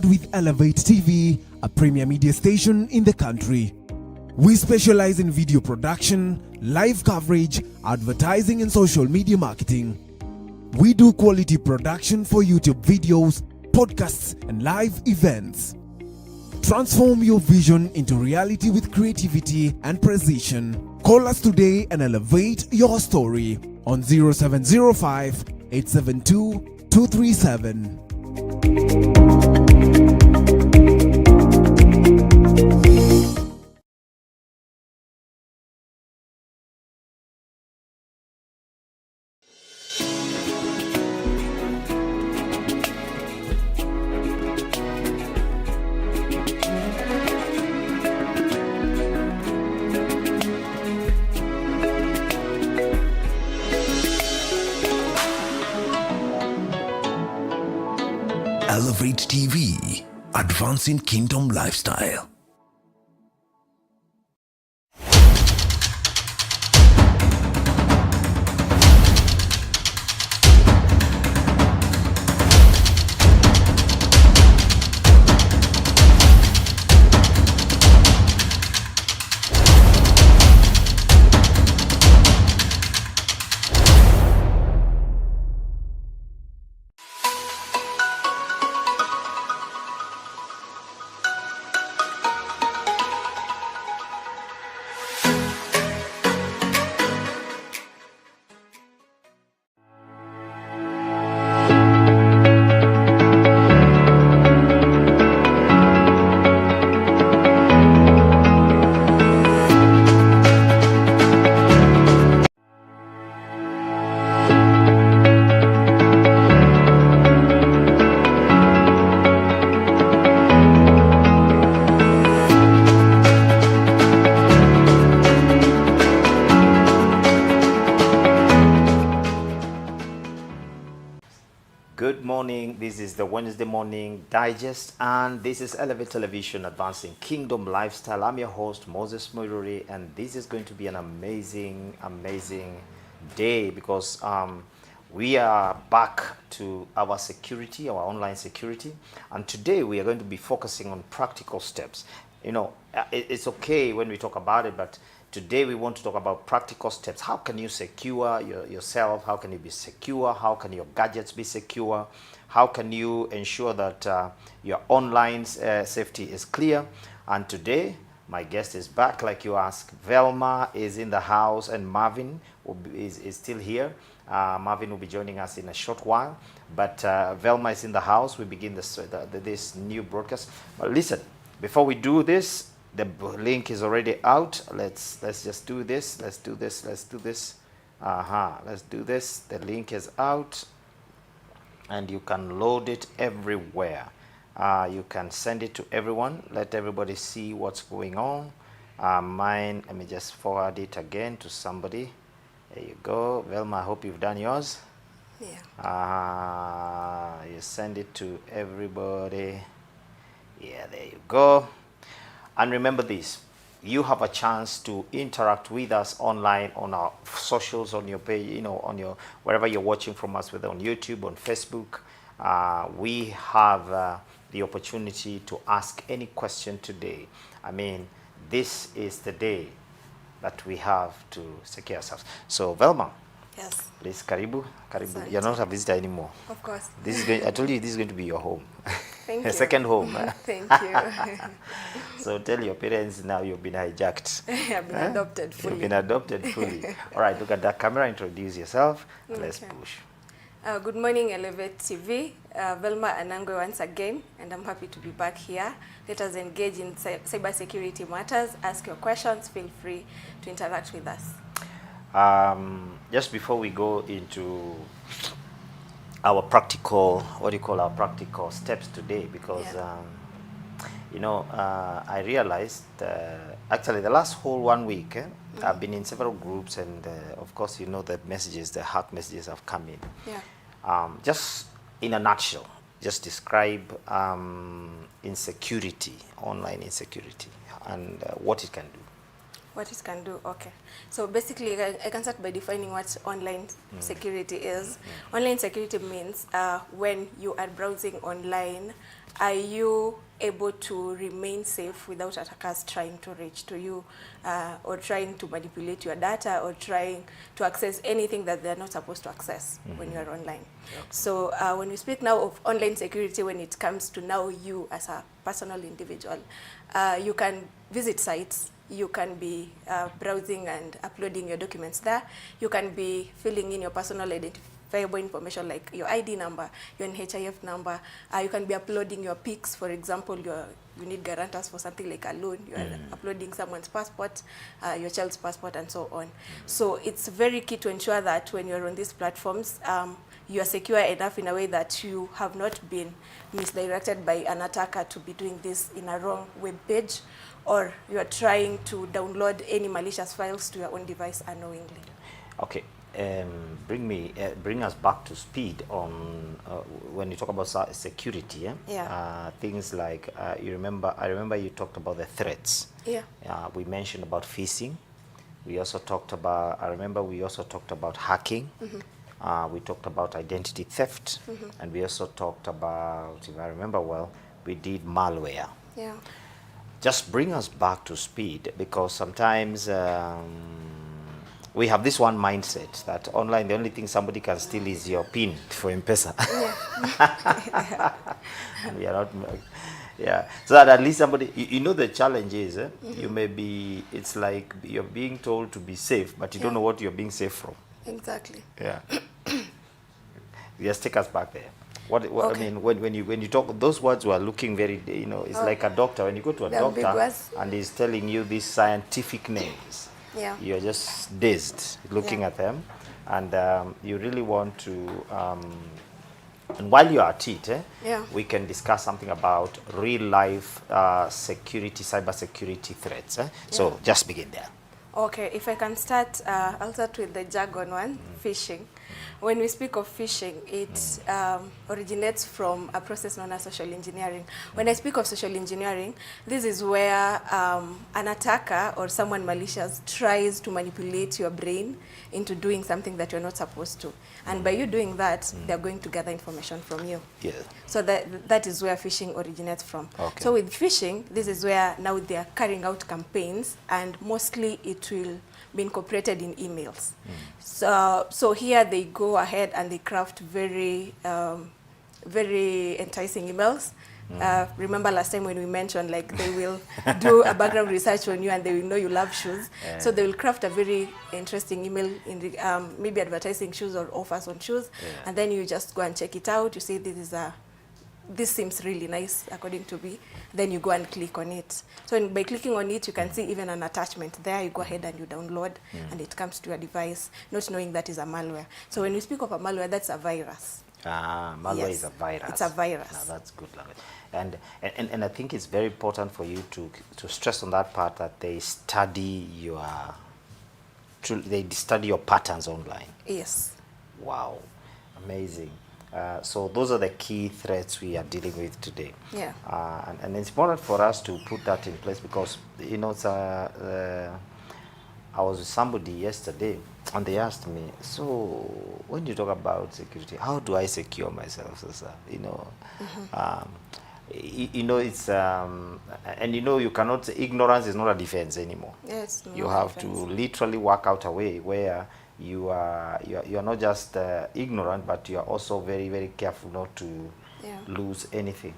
With Elevate TV, a premier media station in the country. We specialize in video production, live coverage, advertising and social media marketing. We do quality production for YouTube videos, podcasts and live events. Transform your vision into reality with creativity and precision. Call us today and elevate your story on 0705 872 237. Elevate TV, advancing kingdom lifestyle. Good morning, this is the Wednesday morning digest and this is Elevate Television Advancing Kingdom Lifestyle. I'm your host Moses Muiruri and this is going to be an amazing day because we are back to our security, our online security, and today we are going to be focusing on practical steps. You know, it's okay when we talk about it, but today we want to talk about practical steps. How can you secure yourself? How can you be secure? How can your gadgets be secure? How can you ensure that your online safety is clear? And today, my guest is back, like you asked. Velma is in the house and Marvin is still here. Marvin will be joining us in a short while. But Velma is in the house. We begin this new broadcast. But listen, before we do this, the link is already out. Let's just do this. Let's do this. Let's do this. Let's do this. The link is out, and you can load it everywhere. You can send it to everyone. Let everybody see what's going on. Mine. Let me just forward it again to somebody. There you go, Velma. I hope you've done yours. Yeah. You send it to everybody. Yeah, there you go. And remember this, you have a chance to interact with us online on our socials, on your page, you know, on your, wherever you're watching from us, whether on YouTube, on Facebook. We have the opportunity to ask any question today. I mean, this is the day that we have to secure ourselves. So, Velma. Yes. Please, karibu. Asante. You're not a visitor anymore. Of course. This is going, I told you this is going to be your home. Thank A you. second home. Thank you. So tell your parents now you've been hijacked. I've been adopted fully. You've been adopted fully. All right, look at that camera. Introduce yourself. Let's Okay. push. Good morning, Elevate TV. Velma Anangwe once again, and I'm happy to be back here. Let us engage in cybersecurity matters. Ask your questions. Feel free to interact with us. Just before we go into our practical, what do you call our practical steps today? Because, Yeah. you know, I realized actually the last whole 1 week, I've been in several groups, and of course, you know, the messages, the hack messages have come in. Yeah. Just in a nutshell, just describe insecurity, online insecurity, and what it can do. What it can do, okay. So basically, I can start by defining what online security is. Online security means when you are browsing online are you able to remain safe without attackers trying to reach to you or trying to manipulate your data or trying to access anything that they're not supposed to access when you're online. Yep. So when we speak now of online security, when it comes to now you as a personal individual, you can visit sites, you can be browsing and uploading your documents there, you can be filling in your personal identifiable information like your ID number, your NHIF number, you can be uploading your pics, for example, you need guarantors for something like a loan, you are uploading someone's passport, your child's passport, and so on. So it's very key to ensure that when you're on these platforms, you are secure enough in a way that you have not been misdirected by an attacker to be doing this in a wrong web page, or you are trying to download any malicious files to your own device unknowingly. Okay. Bring us back to speed on when you talk about security. Things like I remember you talked about the threats. We mentioned about phishing. We also talked about. I remember we also talked about hacking. We talked about identity theft, and we also talked about, if I remember well, we did malware. Just bring us back to speed, because sometimes we have this one mindset that online, the only thing somebody can steal is your PIN for M-Pesa. And we are not, so that at least somebody, you know, the challenge is, you may be, it's like you're being told to be safe, but you don't know what you're being safe from. Exactly. Just take us back there. What okay. I mean, when you talk, those words were looking very, you know, it's like a doctor. When you go to a doctor and he's telling you these scientific names, you're just dazed looking at them, and you really want to. And while you're at it, we can discuss something about real life security, cyber security threats. So just begin there. Okay, if I can start, I'll start with the jargon one, phishing. When we speak of phishing, it originates from a process known as social engineering. When I speak of social engineering, this is where an attacker or someone malicious tries to manipulate your brain into doing something that you're not supposed to. And by you doing that, they're going to gather information from you. So that is where phishing originates from. So with phishing, this is where now they are carrying out campaigns, and mostly it will be incorporated in emails. So here they go ahead and they craft very enticing emails. Remember last time when we mentioned, like, they will do a background research on you and they will know you love shoes. So they will craft a very interesting email in the, maybe advertising shoes or offers on shoes. And then you just go and check it out. You say, this seems really nice according to me. Then you go and click on it. So by clicking on it, you can see even an attachment there. You go ahead and you download, and it comes to your device, not knowing that is a malware. So when we speak of a malware, that's a virus. Malware is a virus. It's a virus. Now that's good language. And I think it's very important for you to stress on that part, that they study your patterns online. Yes. Wow, amazing. So those are the key threats we are dealing with today. And it's important for us to put that in place, because, you know, I was with somebody yesterday and they asked me, so when you talk about security, how do I secure myself? So, you know, you know, it's and you know, you cannot, ignorance is not a defense anymore. Yes, you have to literally work out a way where you are not just ignorant, but you are also very, very careful not to lose anything.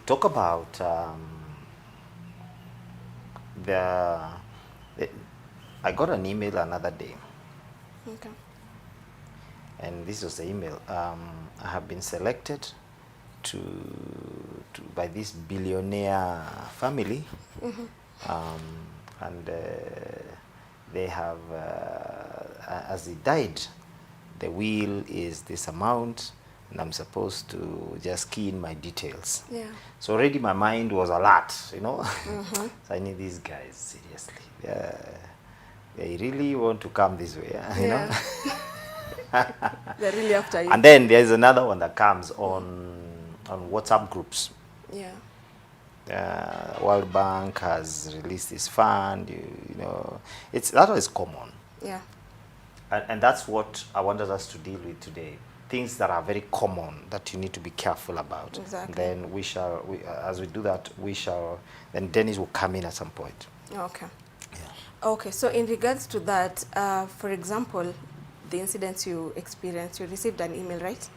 Talk about I got an email another day. And this was the email. I have been selected by this billionaire family, and they have, as he died, the will is this amount, and I'm supposed to just key in my details. So already my mind was alert, you know. So I need these guys, seriously. They really want to come this way, you know. They're really after you. And then there's another one that comes on WhatsApp groups. World Bank has released this fund, you know. That is common. And that's what I wanted us to deal with today. things that are very common that you need to be careful about. Exactly. Then as we do that, then Denis will come in at some point. Okay. Okay, so in regards to that, for example, the incidents you experienced, you received an email, right?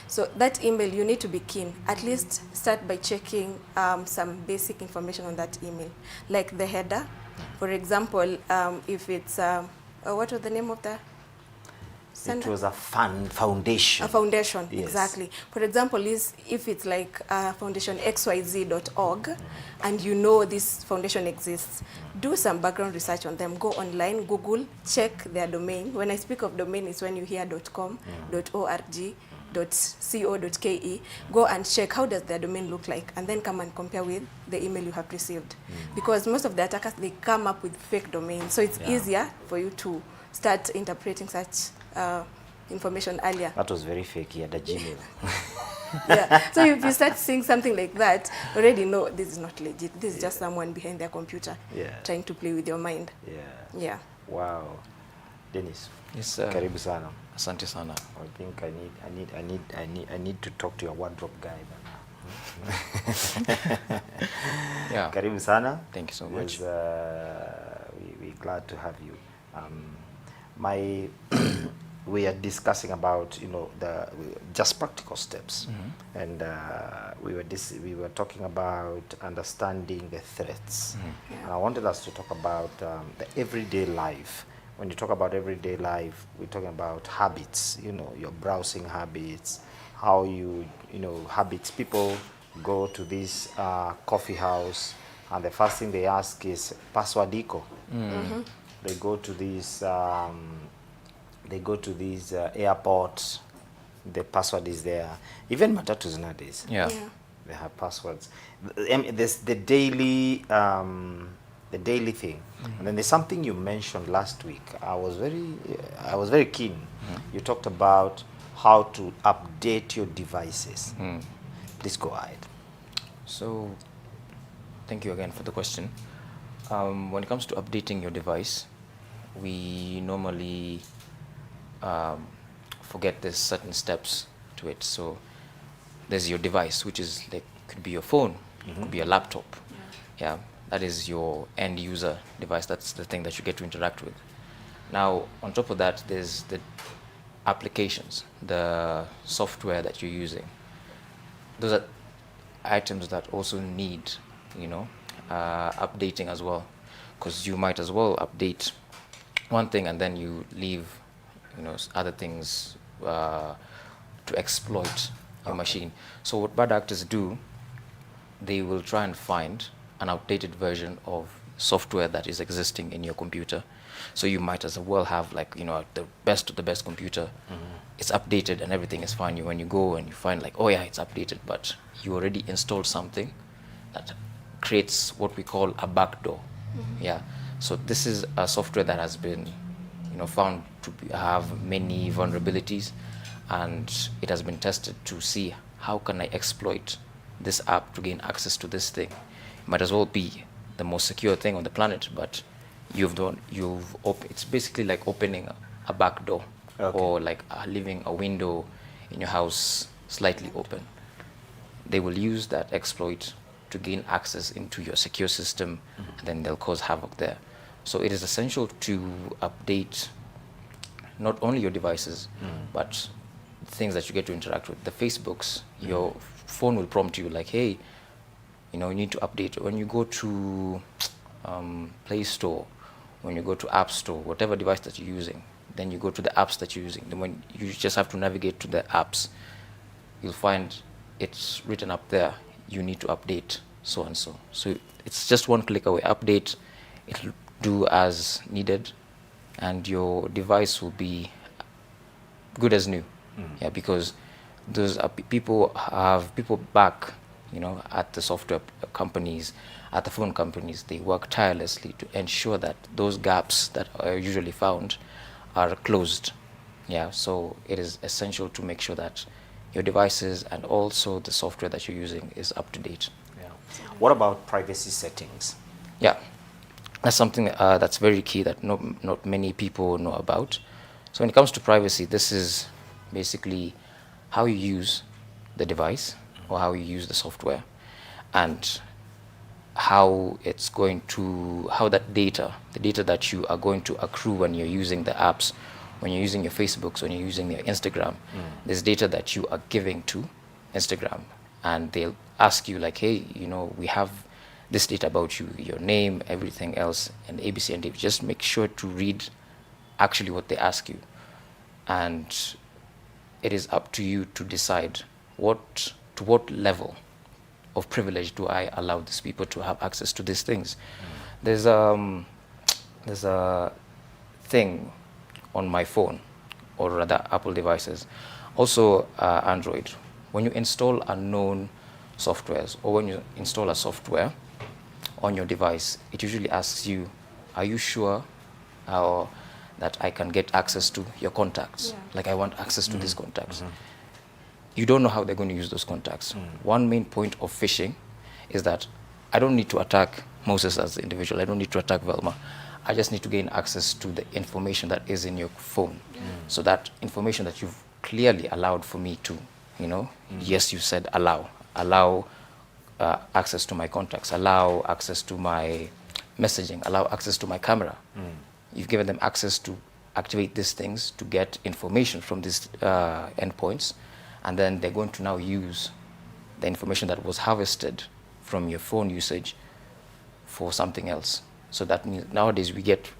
So that email, you need to be keen. At least start by checking some basic information on that email, like the header. For example, if it's, what was the name of the It was a foundation. A foundation, Yes. exactly. For example, if it's like foundationxyz.org, and you know this foundation exists, do some background research on them. Go online, Google, check their domain. When I speak of domain, it's when you hear .com, .org, .co.ke. Go and check how does their domain look like, and then come and compare with the email you have received. Because most of the attackers, they come up with fake domains, so it's easier for you to start interpreting such information earlier. That was very fake, yeah, the Gmail. Yeah. So if you start seeing something like that, already know this is not legit. This is just someone behind their computer trying to play with your mind. Yeah. Wow. Denis. Yes, sir. Karibu sana. Asante sana. I think I need to talk to your wardrobe guy. Yeah. Karibu sana. Thank you so much. We're glad to have you. We are discussing about the just practical steps, and we were talking about understanding the threats. And I wanted us to talk about the everyday life. When you talk about everyday life, we're talking about habits. Your browsing habits, how habits. People go to this coffee house, and the first thing they ask is password iko. They go to these airports, the password is there. Even matatus nowadays, they have passwords. There's the daily thing, and then there's something you mentioned last week. I was very keen. You talked about how to update your devices. Please go ahead. So, thank you again for the question. When it comes to updating your device, we normally forget there's certain steps to it. So there's your device, which is like could be your phone, could be a laptop. Yeah, that is your end user device. That's the thing that you get to interact with. Now, on top of that, there's the applications, the software that you're using. Those are items that also need, updating as well, because you might as well update one thing and then you leave, other things to exploit your machine. So what bad actors do, they will try and find an outdated version of software that is existing in your computer. So you might as well have the best of the best computer. It's updated and everything is fine. When you go and you find oh yeah, it's updated, but you already installed something that creates what we call a backdoor. Yeah. So this is a software that has been, found to have many vulnerabilities, and it has been tested to see how can I exploit this app to gain access to this thing. It might as well be the most secure thing on the planet, but it's basically like opening a back door, or like leaving a window in your house slightly open. They will use that exploit to gain access into your secure system, and then they'll cause havoc there. So it is essential to update not only your devices, but things that you get to interact with. The Facebooks, your phone will prompt you hey, you need to update. When you go to Play Store, when you go to App Store, whatever device that you're using, then you go to the apps that you're using. Then when you just have to navigate to the apps, you'll find it's written up there, you need to update so and so. So it's just one click away. Update, it'll do as needed, and your device will be good as new. Yeah, because those are people back, at the software companies, at the phone companies. They work tirelessly to ensure that those gaps that are usually found are closed. Yeah, so it is essential to make sure that your devices and also the software that you're using is up to date. Yeah. What about privacy settings? Yeah, that's something that's very key that not many people know about. So when it comes to privacy, this is basically how you use the device or how you use the software, and how it's going to, how that data, the data that you are going to accrue when you're using the apps, when you're using your Facebooks, when you're using your Instagram, there's data that you are giving to Instagram, and they'll ask you like, hey, you know, we have this data about you, your name, everything else, and ABC and D. Just make sure to read actually what they ask you, and it is up to you to decide to what level of privilege do I allow these people to have access to these things. There's a thing on my phone, or rather Apple devices, also Android. When you install unknown softwares, or when you install a software on your device, it usually asks you, are you sure that I can get access to your contacts? Like, I want access to these contacts. You don't know how they're going to use those contacts. One main point of phishing is that I don't need to attack Moses as the individual. I don't need to attack Velma. I just need to gain access to the information that is in your phone. So that information that you've clearly allowed for me to, you know, yes, you said allow access to my contacts, allow access to my messaging, allow access to my camera. You've given them access to activate these things, to get information from these endpoints, and then they're going to now use the information that was harvested from your phone usage for something else. So that means nowadays we get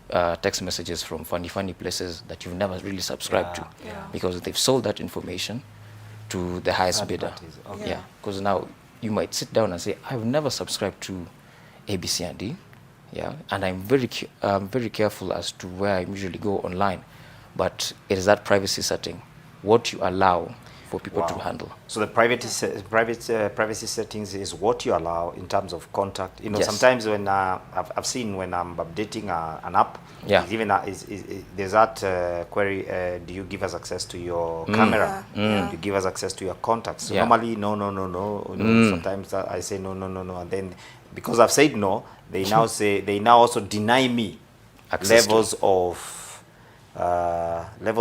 text messages from funny places that you've never really subscribed to, because they've sold that information to the highest bidder. Yeah, because now you might sit down and say, I've never subscribed to ABC and D, and I'm very careful as to where I usually go online, but it is that privacy setting, what you allow for people to handle. So the privacy settings is what you allow in terms of contact. You know, Yes. sometimes when I've seen when I'm updating an app, it's even there's that query: do you give us access to your camera? Do you give us access to your contacts? So normally, no. You know, sometimes I say no, and then because I've said no, they now say they now also deny me Access levels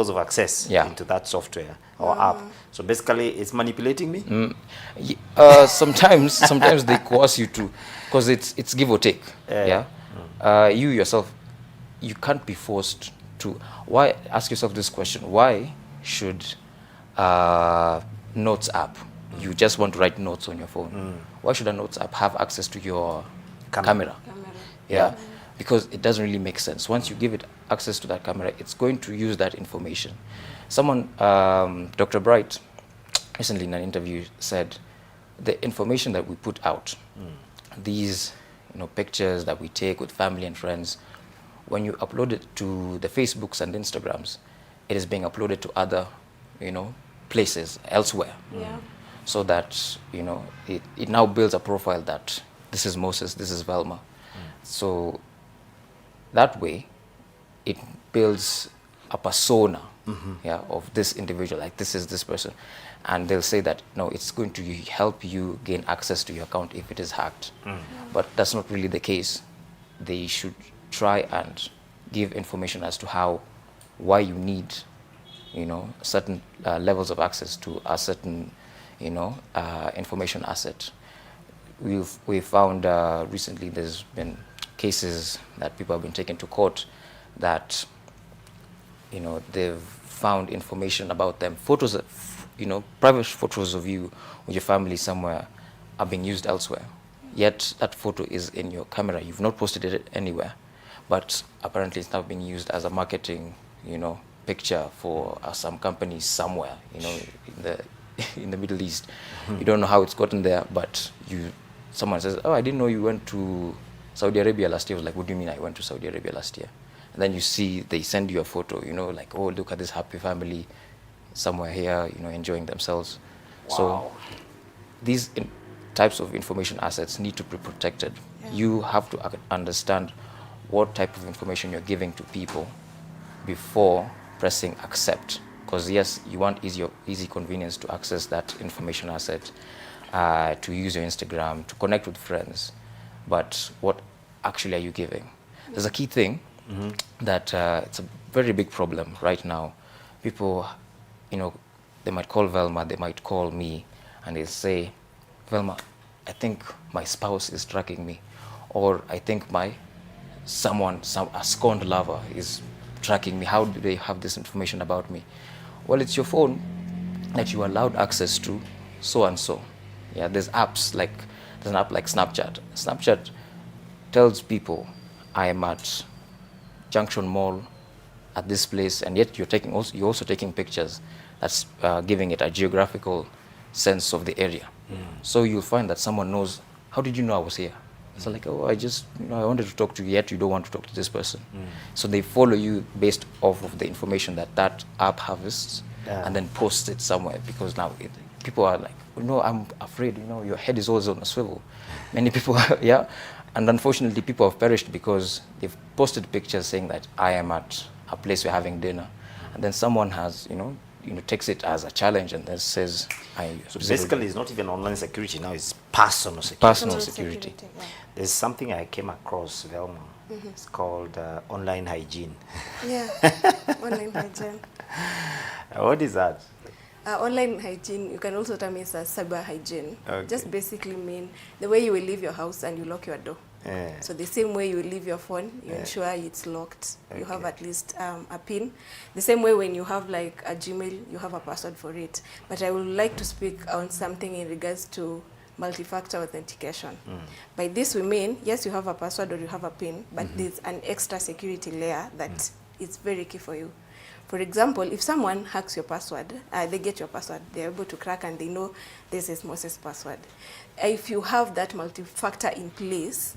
of access into that software or app. So basically, it's manipulating me. Sometimes they coerce you to, because it's give or take. You yourself, you can't be forced to. Why? Ask yourself this question: why should Notes app? You just want to write notes on your phone. Why should a Notes app have access to your camera? Because it doesn't really make sense. Once you give it access to that camera, it's going to use that information. Someone, Dr. Bright, recently in an interview said, the information that we put out, these pictures that we take with family and friends, when you upload it to the Facebooks and Instagrams, it is being uploaded to other, places elsewhere. So that, it now builds a profile that this is Moses, this is Velma. So that way, it builds a persona of this individual, like this is this person. And they'll say that, no, it's going to help you gain access to your account if it is hacked. But that's not really the case. They should try and give information as to why you need, certain levels of access to a certain, information asset. We've found recently there's been cases that people have been taken to court that, they've found information about them. Photos, private photos of you with your family somewhere are being used elsewhere. Yet that photo is in your camera. You've not posted it anywhere, but apparently it's now being used as a marketing, picture for some companies somewhere, in the Middle East. You don't know how it's gotten there, but someone says, oh, I didn't know you went to Saudi Arabia last year. I was like, what do you mean I went to Saudi Arabia last year? And then you see, they send you a photo, like, oh, look at this happy family somewhere here, enjoying themselves. Wow. So these types of information assets need to be protected. You have to understand what type of information you're giving to people before pressing accept. Because yes, you want easy convenience to access that information asset, to use your Instagram, to connect with friends. But what actually are you giving? There's a key thing that it's a very big problem right now. People, the they might call Velma, they might call me, and they'll say, Velma, I think my spouse is tracking me, or I think a scorned lover is tracking me. How do they have this information about me? Well, it's your phone that you allowed access to, so and so. Yeah, there's apps like, there's an app like Snapchat. Snapchat tells people, I am at Junction Mall at this place, and yet you're also taking pictures. That's giving it a geographical sense of the area. So you'll find that someone knows, how did you know I was here? So like, oh, I wanted to talk to you, yet you don't want to talk to this person. So they follow you based off of the information that app harvests, and then posts it somewhere, because now people are like, I'm afraid, your head is always on a swivel. Many people, yeah. And unfortunately, people have perished because they've posted pictures saying that I am at a place we're having dinner. And then someone has, takes it as a challenge and then says, So basically, it's not even online security now, it's personal security. Personal security. Yeah. There's something I came across, Velma. It's called online hygiene. Yeah, online hygiene. What is that? Online hygiene, you can also term it as cyber hygiene. Okay. Just basically mean the way you will leave your house and you lock your door. Yeah. So the same way you leave your phone, you ensure it's locked. You have Okay. at least a PIN. The same way when you have like a Gmail, you have a password for it. But I would like to speak on something in regards to multi-factor authentication. By this we mean, yes, you have a password or you have a PIN, but there's an extra security layer that is very key for you. For example, if someone hacks your password, they get your password, they're able to crack and they know this is Moses' password. If you have that multi-factor in place,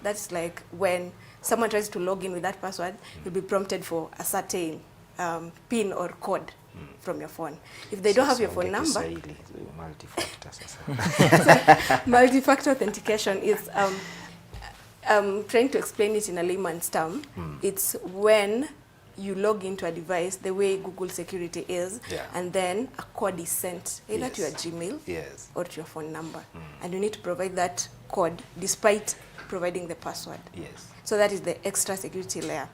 that's like when someone tries to log in with that password, you'll be prompted for a certain PIN or code from your phone. If they don't have your phone number, multi-factor authentication is, trying to explain it in a layman's term, it's when you log into a device the way Google security is, and then a code is sent either to your Gmail or to your phone number. And you need to provide that code despite providing the password. So that is the extra security layer.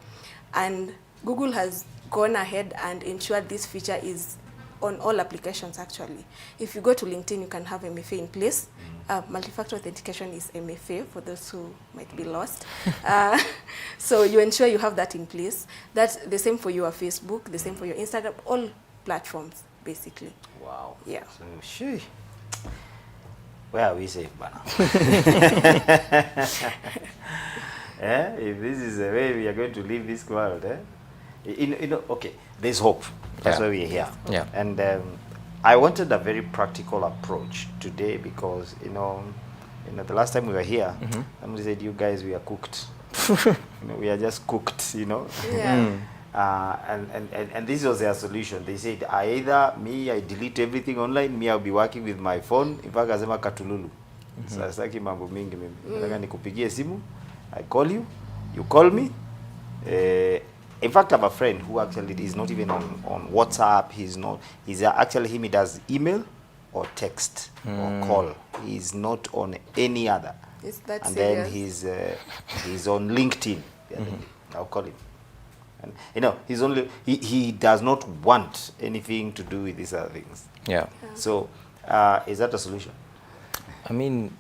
And Google has gone ahead and ensured this feature is on all applications actually. If you go to LinkedIn, you can have MFA in place. Multi-factor authentication is MFA for those who might be lost. So you ensure you have that in place. That's the same for your Facebook, the same for your Instagram, all platforms basically. Wow. Yeah. So, she. Where are we safe, Bana? If this is the way we are going to leave this world, okay, there's hope. That's why we're here. Yeah. And I wanted a very practical approach today because, the last time we were here, somebody said, you guys, we are cooked. We are just cooked, Yeah. And this was their solution. They said, I delete everything online, I'll be working with my phone. In fact, asema katululu. Sasaki mambo mingi mimi. Nataka nikupigie simu, I call you, you call me. In fact, I have a friend who actually is not even on WhatsApp. He does email or text or call. He's not on any other. Is that and serious? Then he's on LinkedIn. I'll call him. And he does not want anything to do with these other things. Yeah. So is that a solution? I mean,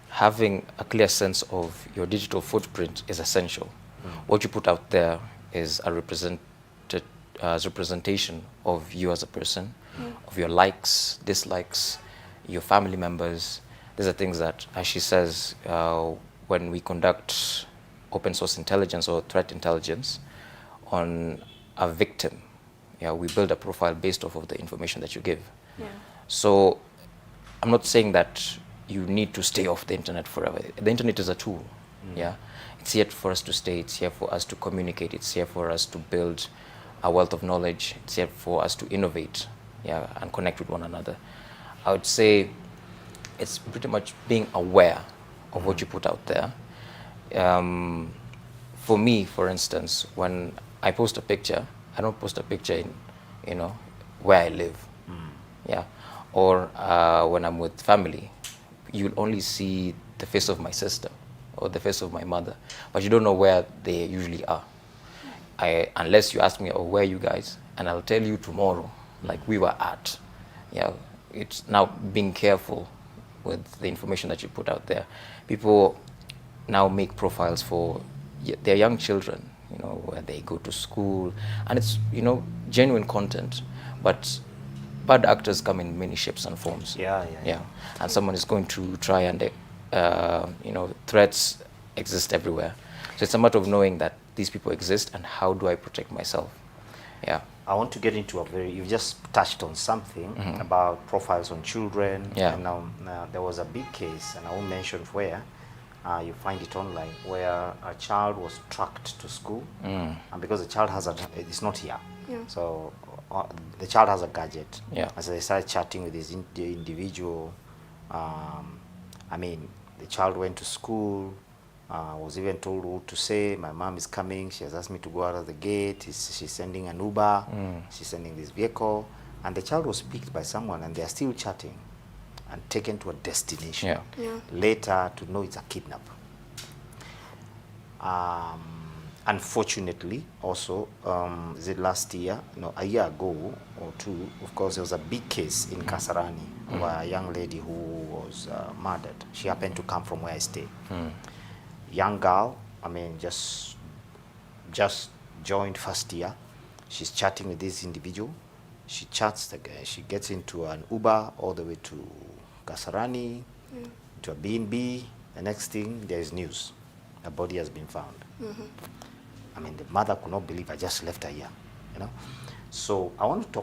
having a clear sense of your digital footprint is essential. What you put out there is a representation of you as a person, of your likes, dislikes, your family members. These are things that, as she says, when we conduct open source intelligence or threat intelligence on a victim, we build a profile based off of the information that you give. Yeah. So I'm not saying that you need to stay off the internet forever. The internet is a tool. It's here for us to stay, it's here for us to communicate, it's here for us to build a wealth of knowledge, it's here for us to innovate, and connect with one another. I would say it's pretty much being aware of what you put out there. For me, for instance, when I post a picture, I don't post a picture in, where I live, or when I'm with family, you'll only see the face of my sister or the face of my mother, but you don't know where they usually are. Unless you ask me, where are you guys? and I'll tell you tomorrow, like we were at. Yeah, it's now being careful with the information that you put out there. People now make profiles for their young children, you know, where they go to school, and it's, you know, genuine content, but bad actors come in many shapes and forms. Yeah. And someone is going to try and, you know, threats exist everywhere. So it's a matter of knowing that these people exist and how do I protect myself. Yeah. I want to get into you just touched on something about profiles on children. Yeah. And there was a big case, and I won't mention where, you find it online, where a child was tracked to school. And because the child it's not here. Yeah. So the child has a gadget. Yeah. And so they started chatting with this individual. I mean, the child went to school, was even told what to say. My mom is coming. She has asked me to go out of the gate. She's sending an Uber. She's sending this vehicle. And the child was picked by someone, and they are still chatting and taken to a destination. Yeah. Yeah. Later to know it's a kidnap. Unfortunately, also, is it last year? No, a year ago or two, of course, there was a big case in Kasarani where a young lady who was murdered. She happened to come from where I stay. Young girl, I mean, just joined first year. She's chatting with this individual. She chats the guy. She gets into an Uber all the way to Kasarani, to a B&B. The next thing, there's news. A body has been found. I mean, the mother could not believe I just left her here, you know. So I want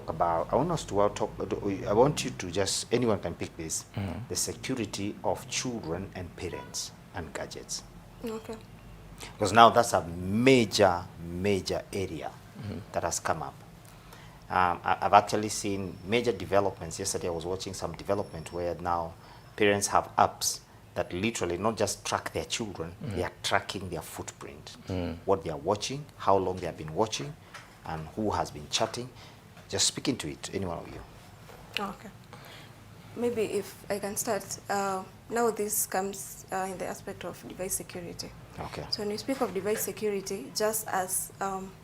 you to just, anyone can pick this, the security of children and parents and gadgets. Okay. Because now that's a major area that has come up. I've actually seen major developments. Yesterday I was watching some development where now parents have apps that literally not just track their children, they are tracking their footprint, what they are watching, how long they have been watching, and who has been chatting. Just speaking to it, any one of you. Okay. Maybe if I can start, now this comes in the aspect of device security. Okay. So when we speak of device security, just as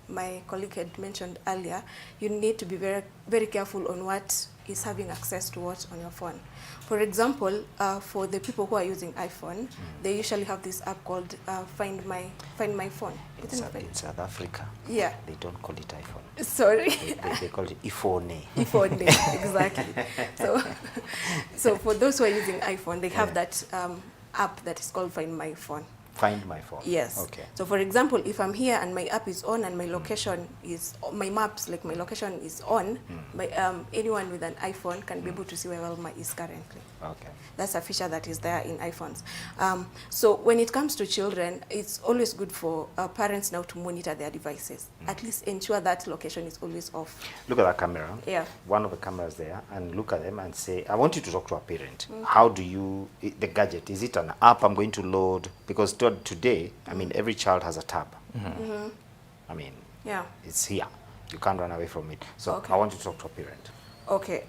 my colleague had mentioned earlier, you need to be very, very careful on what is having access to what on your phone. For example, for the people who are using iPhone, they usually have this app called Find My Phone. In South Africa, yeah, they don't call it iPhone. Sorry. They call it iPhone. iPhone, exactly. So for those who are using iPhone, they have that app that is called Find My Phone. Find My Phone. Yes. Okay. So for example, if I'm here and my app is on and my location is, my maps, like my location is on, anyone with an iPhone can be able to see where Velma is currently. Okay. That's a feature that is there in iPhones. So when it comes to children, it's always good for parents now to monitor their devices. At least ensure that location is always off. Look at that camera. Yeah. One of the cameras there, and look at them and say, I want you to talk to a parent. How do you, the gadget, is it an app I'm going to load? Because today, I mean, every child has a tab. I mean, yeah, it's here. You can't run away from it. So Okay. I want you to talk to a parent. Okay.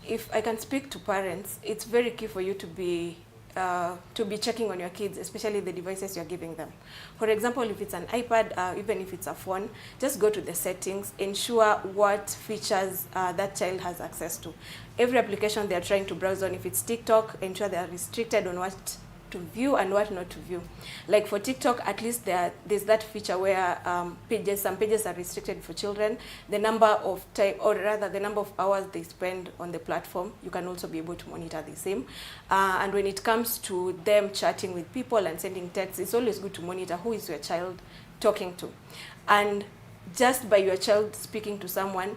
If I can speak to parents, it's very key for you to be checking on your kids, especially the devices you're giving them. For example, if it's an iPad, even if it's a phone, just go to the settings, ensure what features that child has access to. Every application they're trying to browse on, if it's TikTok, ensure they are restricted on what to view and what not to view. Like for TikTok, at least there's that feature where some pages are restricted for children. The number of time, or rather the number of hours they spend on the platform, you can also be able to monitor the same. And when it comes to them chatting with people and sending texts, it's always good to monitor who is your child talking to. And just by your child speaking to someone,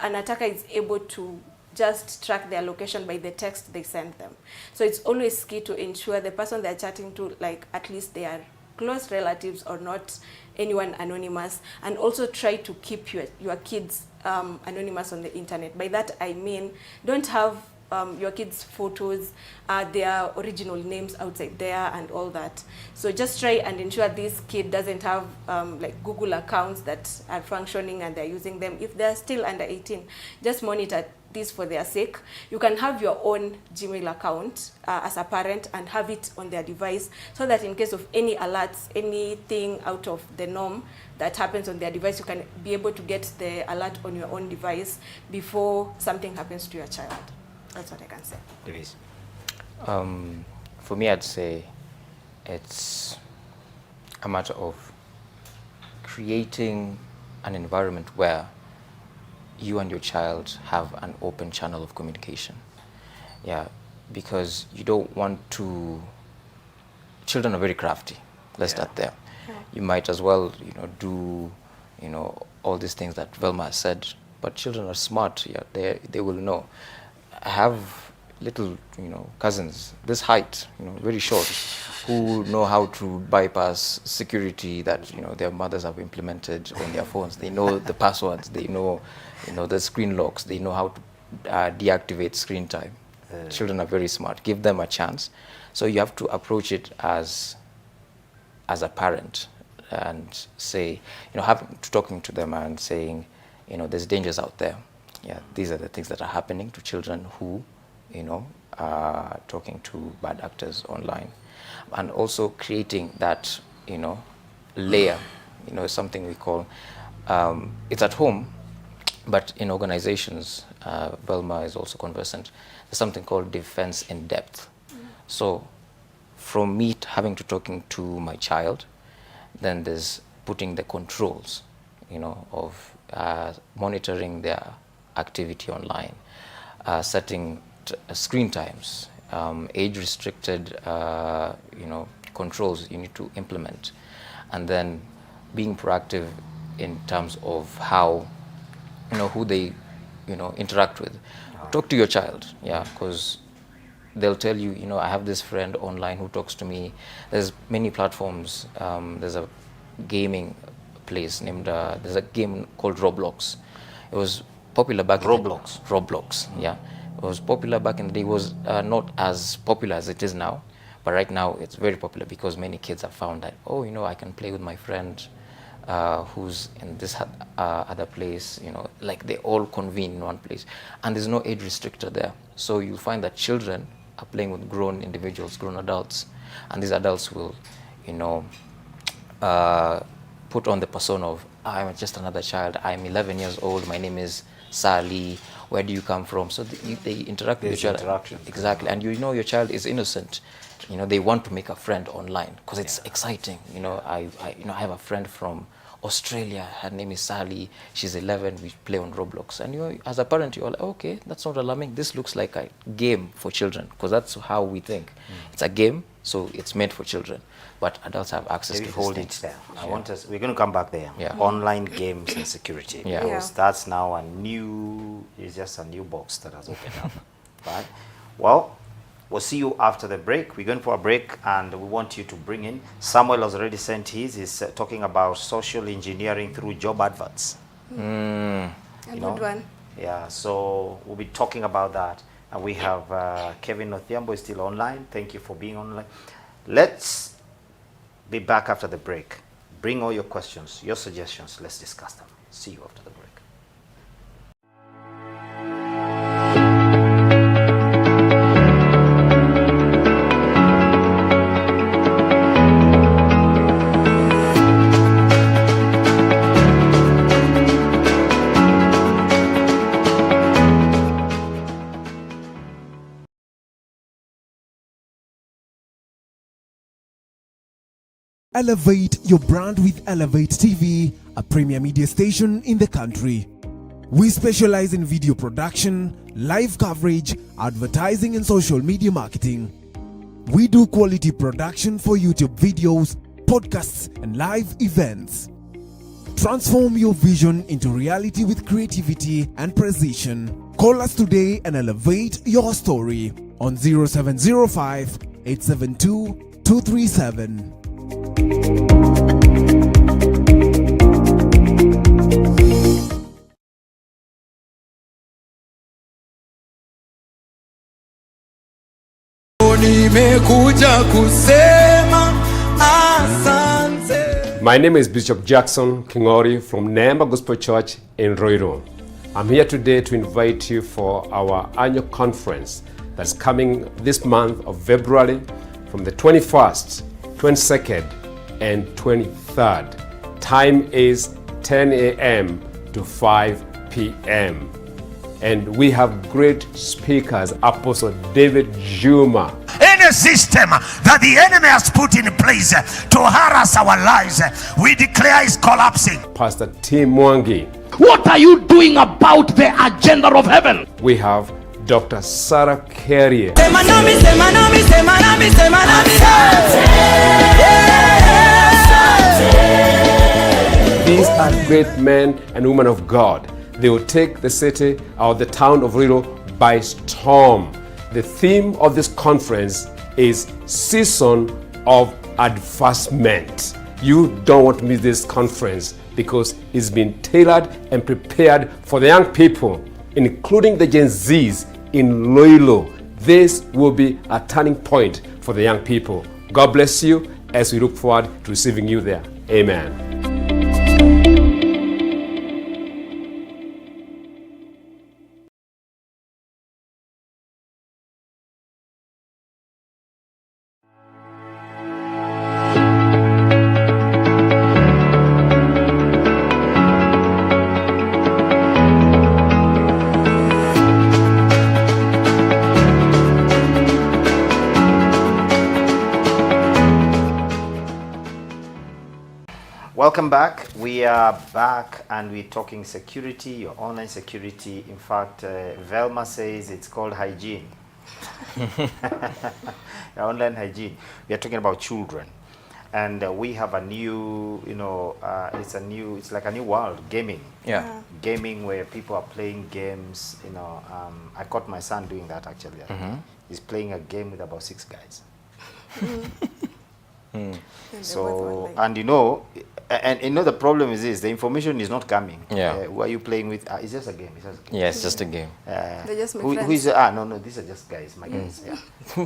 an attacker is able to just track their location by the text they send them. So it's always key to ensure the person they're chatting to, like at least they are close relatives or not anyone anonymous, and also try to keep your kids anonymous on the internet. By that I mean, don't have your kids' photos, their original names outside there and all that. So just try and ensure this kid doesn't have like Google accounts that are functioning and they're using them. If they're still under 18, just monitor this for their sake. You can have your own Gmail account as a parent and have it on their device, so that in case of any alerts, anything out of the norm that happens on their device, you can be able to get the alert on your own device before something happens to your child. That's what I can say. Denis. For me, I'd say it's a matter of creating an environment where you and your child have an open channel of communication. Yeah, because you don't want to. Children are very crafty. Let's start there. Yeah. You might as well, do, all these things that Velma said. But children are smart. Yeah, they will know. I have little, cousins this height, very short, who know how to bypass security that their mothers have implemented on their phones. They know the passwords. They know, the screen locks. They know how to deactivate screen time. Children are very smart. Give them a chance. So you have to approach it as a parent and say, talking to them and saying, there's dangers out there. Yeah, these are the things that are happening to children who, are talking to bad actors online. And also creating that, layer, something we call, it's at home, but in organizations, Velma is also conversant, there's something called defense in depth. So from me having to talking to my child, then there's putting the controls, of monitoring their activity online, setting screen times, age-restricted, controls you need to implement, and then being proactive in terms of how, who they, interact with. Talk to your child, because they'll tell you, I have this friend online who talks to me. There's many platforms. There's a gaming place named, there's a game called Roblox. It was popular back in Roblox, yeah. It was popular back in the day. It was not as popular as it is now, but right now it's very popular because many kids have found that, I can play with my friend who's in this other place, like they all convene in one place. And there's no age restrictor there. So you find that children are playing with grown individuals, grown adults, and these adults will, put on the persona of, I'm just another child, I'm 11 years old, my name is Sally, where do you come from? So they interact with each other. Exactly, and your child is innocent. They want to make a friend online because it's exciting. I have a friend from Australia, her name is Sally, she's 11, we play on Roblox. And as a parent, you're like, okay, that's not alarming. This looks like a game for children, because that's how we think. It's a game, so it's meant for children. But adults have access to hold it there. We're going to come back there. Yeah. Online games and security. Yeah. Because that's now it's just a new box that has opened up. Right? Well, we'll see you after the break. We're going for a break, and we want you to bring in. Samuel has already sent his. He's talking about social engineering through job adverts. A good one. Yeah, so we'll be talking about that. And we have Kevin Othiambo is still online. Thank you for being online. Let's be back after the break. Bring all your questions, your suggestions. Let's discuss them. See you after the break. Elevate your brand with Elevate TV, a premier media station in the country. We specialize in video production, live coverage, advertising and social media marketing. We do quality production for YouTube videos, podcasts and live events. Transform your vision into reality with creativity and precision. Call us today and elevate your story on 0705 872 237. My name is Bishop Jackson Kingori from Neema Gospel Church in Roiro. I'm here today to invite you for our annual conference that's coming this month of February from the 21st, 22nd, and 23rd. Time is 10 a.m. to 5 p.m. And we have great speakers, Apostle David Juma. Any system that the enemy has put in place to harass our lives, we declare is collapsing. Pastor Tim Mwangi. What are you doing about the agenda of heaven? We have Dr. Sarah Carrier. These are great men and women of God. They will take the city or the town of Rio by storm. The theme of this conference is Season of Advancement. You don't want to miss this conference because it's been tailored and prepared for the young people, including the Gen Zs in Loilo. This will be a turning point for the young people. God bless you as we look forward to receiving you there. Amen. Welcome back. We are back and we're talking security, your online security. In fact, Velma says it's called hygiene. Online hygiene. We are talking about children. And we have a new, it's like a new world, gaming. Yeah. Gaming where people are playing games, I caught my son doing that actually. He's playing a game with about 6 guys. So, and the problem is this, the information is not coming. Yeah. Who are you playing with? It's just a game. It's just a game. Yeah, it's just a game. They just make Who friends. is, no, these are just guys, my guys. Yeah. So,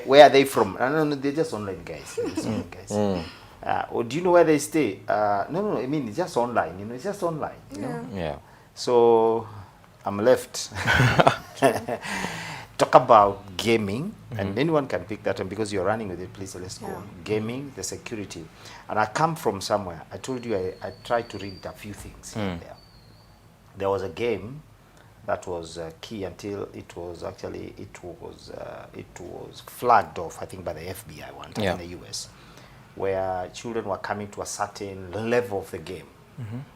where are they from? No, they're just online guys. They're just online guys. Or do you know where they stay? No, I mean, it's just online, it's just online, Yeah. So, I'm left. Talk about gaming, and anyone can pick that, and because you're running with it, please let's go on. Gaming, the security. And I come from somewhere. I told you I tried to read a few things here and there. There was a game that was key until it was flagged off, I think, by the FBI one time in the US, where children were coming to a certain level of the game.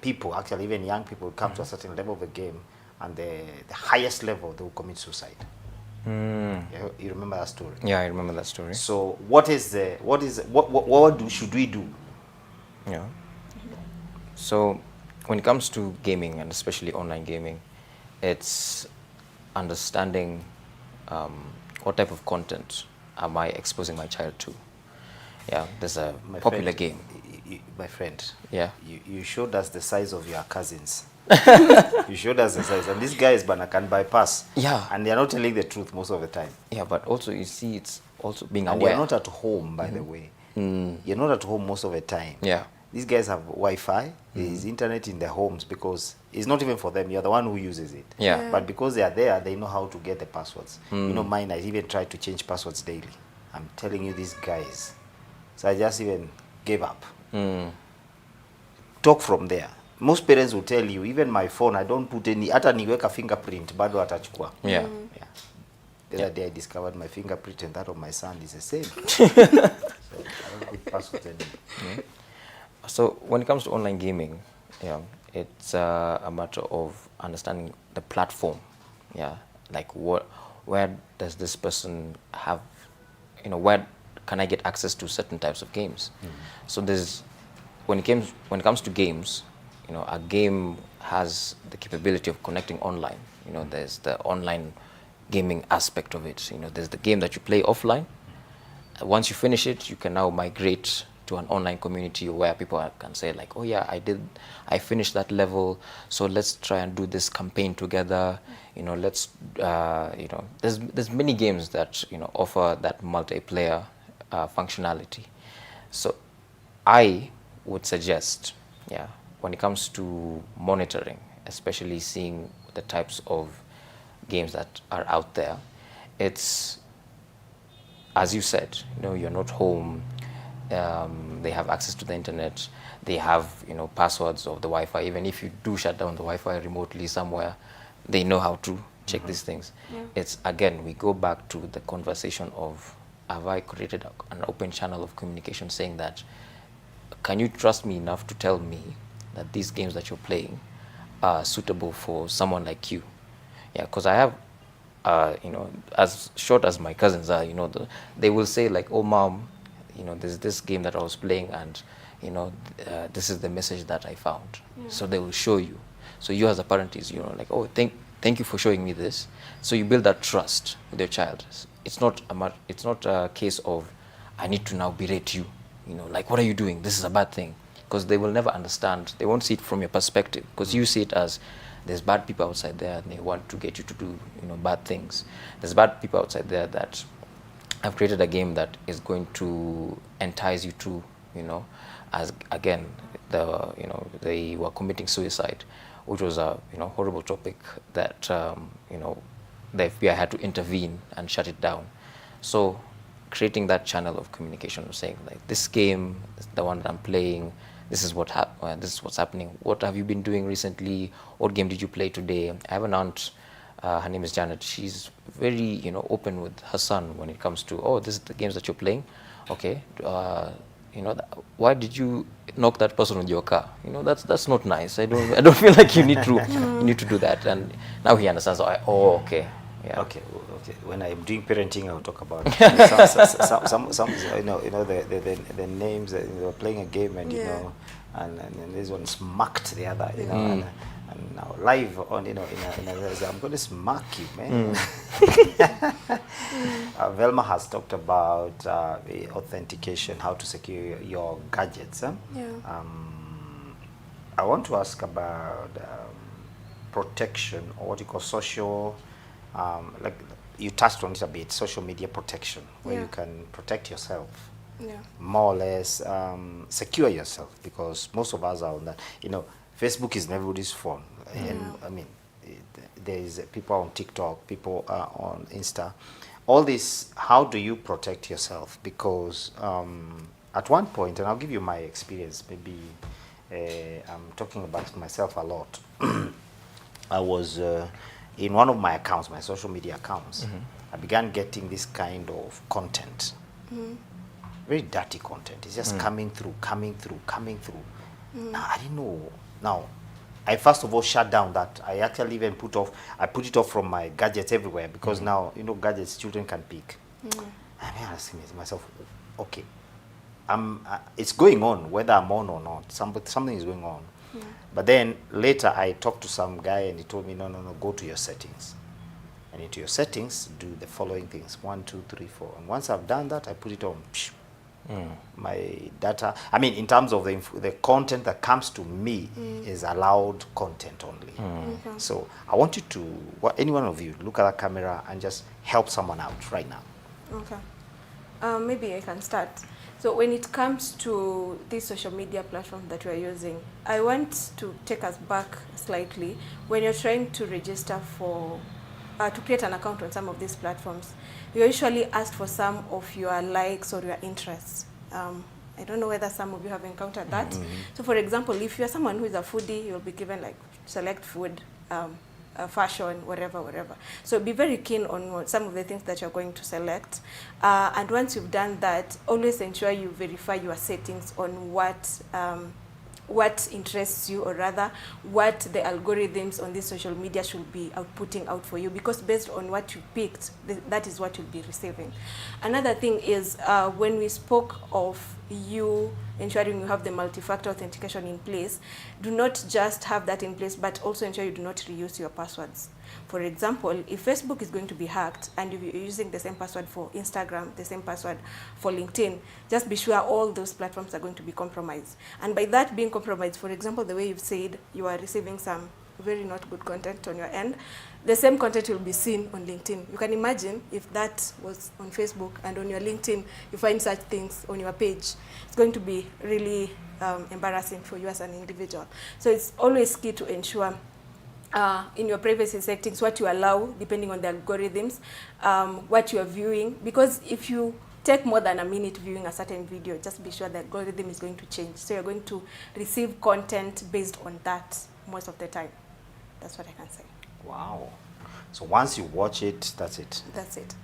People, actually even young people, would come to a certain level of the game, and the highest level they will commit suicide. You remember that story? Yeah, I remember that story. So what should we do? Yeah. So when it comes to gaming, and especially online gaming, it's understanding what type of content am I exposing my child to. Yeah, there's a popular game. My friend. Yeah. You showed us the size of your cousins. You showed us the size, and these guys can bypass. Yeah. And they're not telling the truth most of the time. Yeah, but also you see, it's also being And aware. you're not at home, by the way. You're not at home most of the time. Yeah. These guys have Wi-Fi. There's internet in their homes because it's not even for them. You're the one who uses it. Yeah. But because they are there, they know how to get the passwords. Mine, I even try to change passwords daily. I'm telling you, these guys. So I just even gave up. Talk from there. Most parents will tell you, even my phone, I don't put any, hata niweka fingerprint, bado atachukua. Yeah. The other day I discovered my fingerprint and that of my son is the same. So I don't put passwords anymore. So when it comes to online gaming, it's a matter of understanding the platform. Yeah, like where does this person have, where can I get access to certain types of games? So when it comes to games, a game has the capability of connecting online. There's the online gaming aspect of it. There's the game that you play offline. Once you finish it, you can now migrate to an online community where people can say like, oh yeah, I finished that level, so let's try and do this campaign together. There's many games that offer that multiplayer functionality. So I would suggest, when it comes to monitoring especially seeing the types of games that are out there. It's, as you said, you're not home. They have access to the internet. They have, passwords of the Wi-Fi. Even if you do shut down the Wi-Fi remotely somewhere, they know how to check these things. Yeah. It's, again, we go back to the conversation of, have I created an open channel of communication saying that, can you trust me enough to tell me that these games that you're playing are suitable for someone like you? Yeah, because I have, as short as my cousins are, they will say like, oh, mom, there's this game that I was playing and, this is the message that I found. Yeah. So they will show you. So you as a parent is, like, oh, thank you for showing me this. So you build that trust with your child. It's not a case of, I need to now berate you. Like, what are you doing? This is a bad thing. Because they will never understand. They won't see it from your perspective. Because you see it as, there's bad people outside there and they want to get you to do, bad things. There's bad people outside there that have created a game that is going to entice you to, as again, they were committing suicide, which was a, horrible topic that, the FBI had to intervene and shut it down. So creating that channel of communication, saying like, this game is the one that I'm playing, this is what's happening. What have you been doing recently? What game did you play today? I have an aunt, her name is Janet. She's very, open with her son when it comes to, oh, this is the games that you're playing. Okay, why did you knock that person with your car? That's not nice. I don't feel like you need to do that. And now he understands. Oh, okay. Yeah. Okay. When I'm doing parenting, I'll talk about some the names. They were playing a game, and and this one smacked the other, and now live on, I'm going to smack you, man. Velma has talked about the authentication, how to secure your gadgets. Yeah. I want to ask about protection, or what you call social, like you touched on it a bit, social media protection, where you can protect yourself, more or less, secure yourself, because most of us are on that. Facebook is in everybody's phone, and I mean, there is people on TikTok, people on Insta. All this, how do you protect yourself? Because at one point, and I'll give you my experience, maybe I'm talking about myself a lot. I was in one of my accounts, my social media accounts, I began getting this kind of content, very dirty content. It's just coming through. Now, I didn't know. Now, I first of all shut down that. I actually even put it off from my gadgets everywhere, because now, gadgets children can pick. I mean, asking myself, okay, it's going on, whether I'm on or not. Something is going on. But then later I talked to some guy and he told me, no, go to your settings. And into your settings, do the following things, 1, 2, 3, 4. And once I've done that, I put it on. My data, I mean, in terms of the content that comes to me is allowed content only. Okay. So I want you to, any one of you, look at that camera and just help someone out right now. Okay. Maybe I can start. So when it comes to this social media platform that we're using, I want to take us back slightly. When you're trying to register for, to create an account on some of these platforms, you're usually asked for some of your likes or your interests. I don't know whether some of you have encountered that. So for example, if you're someone who is a foodie, you'll be given like select food, fashion, whatever. So be very keen on some of the things that you're going to select. And once you've done that, always ensure you verify your settings on what interests you, or rather what the algorithms on this social media should be outputting out for you, because based on what you picked, that is what you'll be receiving. Another thing is when we spoke of you ensuring you have the multi-factor authentication in place, do not just have that in place, but also ensure you do not reuse your passwords. For example, if Facebook is going to be hacked and if you're using the same password for Instagram, the same password for LinkedIn, just be sure all those platforms are going to be compromised. And by that being compromised, for example, the way you've said you are receiving some very not good content on your end, the same content will be seen on LinkedIn. You can imagine if that was on Facebook and on your LinkedIn, you find such things on your page, it's going to be really embarrassing for you as an individual. So it's always key to ensure in your privacy settings, what you allow, depending on the algorithms, what you are viewing. Because if you take more than a minute viewing a certain video, just be sure the algorithm is going to change. So you're going to receive content based on that most of the time. That's what I can say. Wow. So once you watch it, that's it. That's it.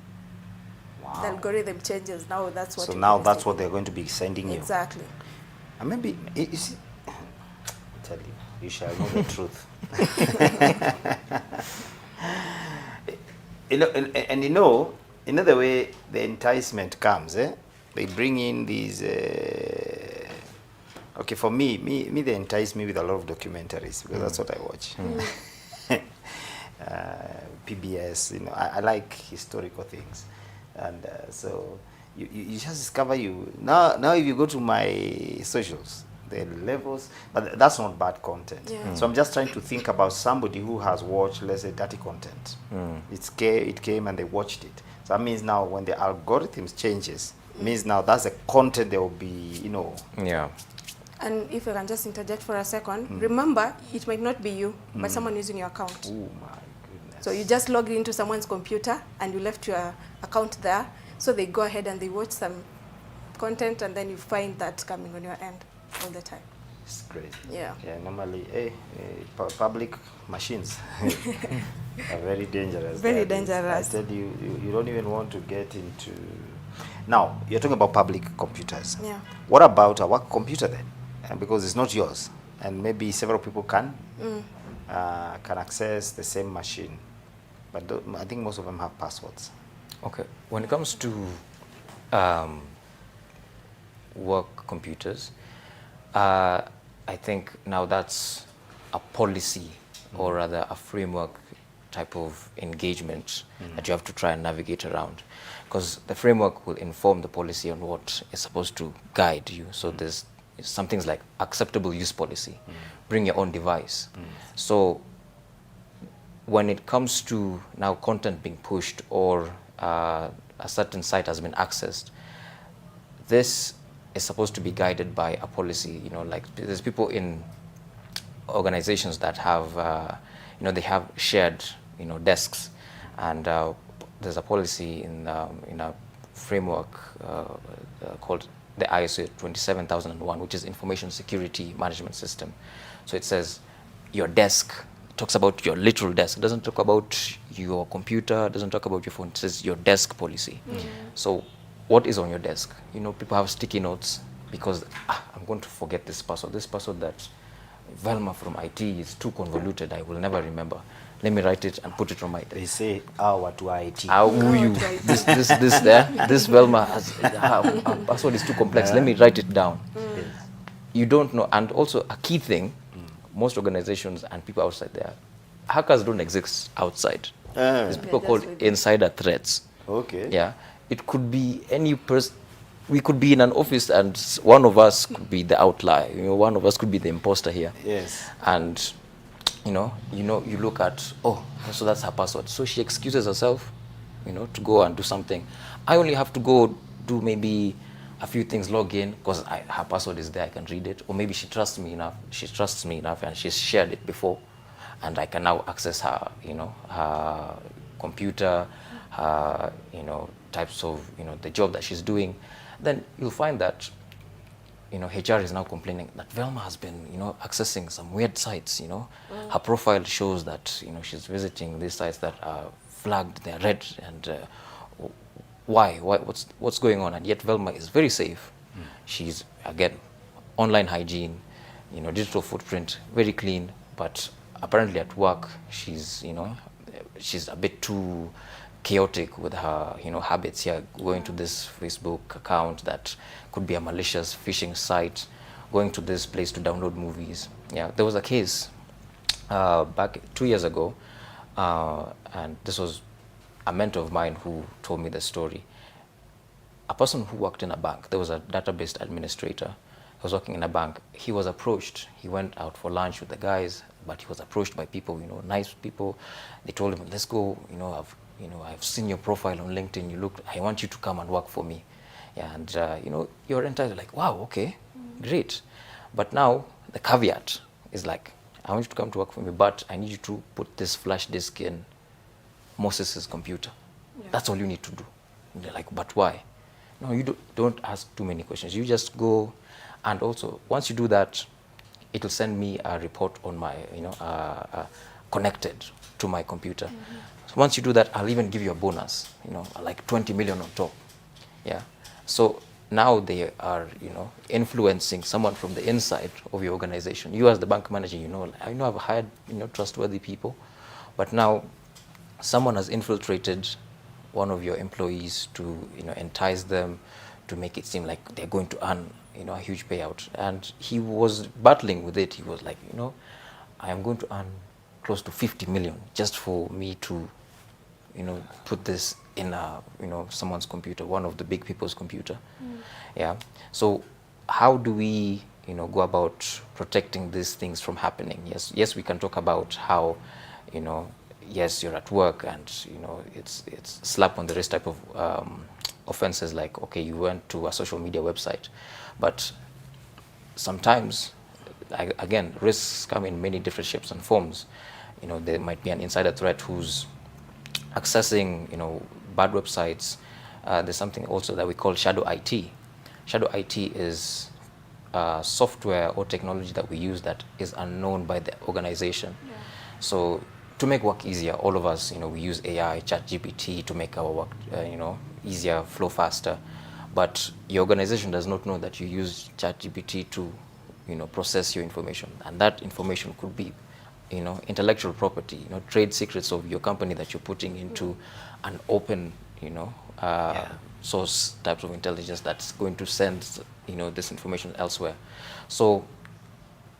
Wow. The algorithm changes now. That's what. So you're now gonna that's see. what they're going to be sending you. Exactly. And maybe you see, I tell you, you shall know the truth. You know, and you know the way the enticement comes, eh? They bring in these. Okay, for me, they entice me with a lot of documentaries because that's what I watch. PBS, you know, I like historical things, and so you just discover now if you go to my socials, the levels, but that's not bad content. Yeah. So I'm just trying to think about somebody who has watched, let's say, dirty content. It came and they watched it. So that means now when the algorithms changes, means now that's the content there will be, you know. Yeah. And if I can just interject for a second, remember, it might not be you, but someone using your account. Oh my goodness. So you just logged into someone's computer and you left your account there. So they go ahead and they watch some content, and then you find that coming on your end all the time. It's crazy. Yeah. Yeah, normally, public machines are very dangerous. Very That is, dangerous. I tell you, you don't even want to get into. Now, you're talking about public computers. Yeah. What about a work computer then? Because it's not yours, and maybe several people can access the same machine, but I think most of them have passwords. Okay. When it comes to work computers, I think now that's a policy, or rather a framework type of engagement that you have to try and navigate around, because the framework will inform the policy on what is supposed to guide you. So there's some things like acceptable use policy, bring your own device. So when it comes to now content being pushed, or a certain site has been accessed, this is supposed to be guided by a policy. You know, like there's people in organizations that have, they have shared, desks, and there's a policy in a framework called the ISO 27001, which is Information Security Management System. So it says your desk. It talks about your literal desk. It doesn't talk about your computer. It doesn't talk about your phone. It says your desk policy. So what is on your desk? People have sticky notes because I'm going to forget this password. This password that Velma from IT is too convoluted. I will never remember. Let me write it and put it on my desk. They say, what to IT? How will you? This Velma has, her password is too complex. Let me write it down. You don't know. And also a key thing, most organizations and people outside there, hackers don't exist outside. There's people called insider threats. Okay. Yeah. It could be any person. We could be in an office and one of us could be the outlier. One of us could be the imposter here. Yes. And you look at, so that's her password. So she excuses herself, to go and do something. I only have to go do maybe a few things, log in, because her password is there, I can read it. Or maybe she trusts me enough and she's shared it before, and I can now access her, her computer, her, types of, the job that she's doing. Then you'll find that, HR is now complaining that Velma has been, accessing some weird sites, Her profile shows that, she's visiting these sites that are flagged, they're red, and why? What's going on? And yet Velma is very safe. She's, again, online hygiene, digital footprint, very clean, but apparently at work, she's a bit too chaotic with her, habits here, going to this Facebook account that could be a malicious phishing site, going to this place to download movies. Yeah, there was a case back 2 years ago, and this was a mentor of mine who told me the story. A person who worked in a bank, there was a database administrator who was working in a bank. He was approached. He went out for lunch with the guys, but he was approached by people, nice people. They told him, let's go, I've seen your profile on LinkedIn. I want you to come and work for me. Yeah, and you're entirely like, wow, okay, great. But now the caveat is like, I want you to come to work for me, but I need you to put this flash disk in Moses' computer. Yeah. That's all you need to do. And they're like, but why? No, you don't ask too many questions. You just go, and also once you do that, it will send me a report on my, connected to my computer. So once you do that, I'll even give you a bonus, like 20 million on top. Yeah. So now they are, influencing someone from the inside of your organization. You as the bank manager, I know I've hired, trustworthy people, but now someone has infiltrated one of your employees to, entice them, to make it seem like they're going to earn, a huge payout. And he was battling with it. He was like, I am going to earn close to 50 million just for me to, put this in someone's computer, one of the big people's computer. Yeah. So how do we, go about protecting these things from happening? Yes, we can talk about how, yes, you're at work and, it's slap on the wrist type of offenses, like, okay, you went to a social media website. But sometimes, again, risks come in many different shapes and forms. There might be an insider threat who's accessing, bad websites. There's something also that we call shadow IT. Shadow IT is software or technology that we use that is unknown by the organization. Yeah. So to make work easier, all of us, we use AI, ChatGPT to make our work, easier, flow faster. But your organization does not know that you use ChatGPT to, process your information. And that information could be, intellectual property, trade secrets of your company that you're putting into an open, source types of intelligence that's going to send, this information elsewhere. So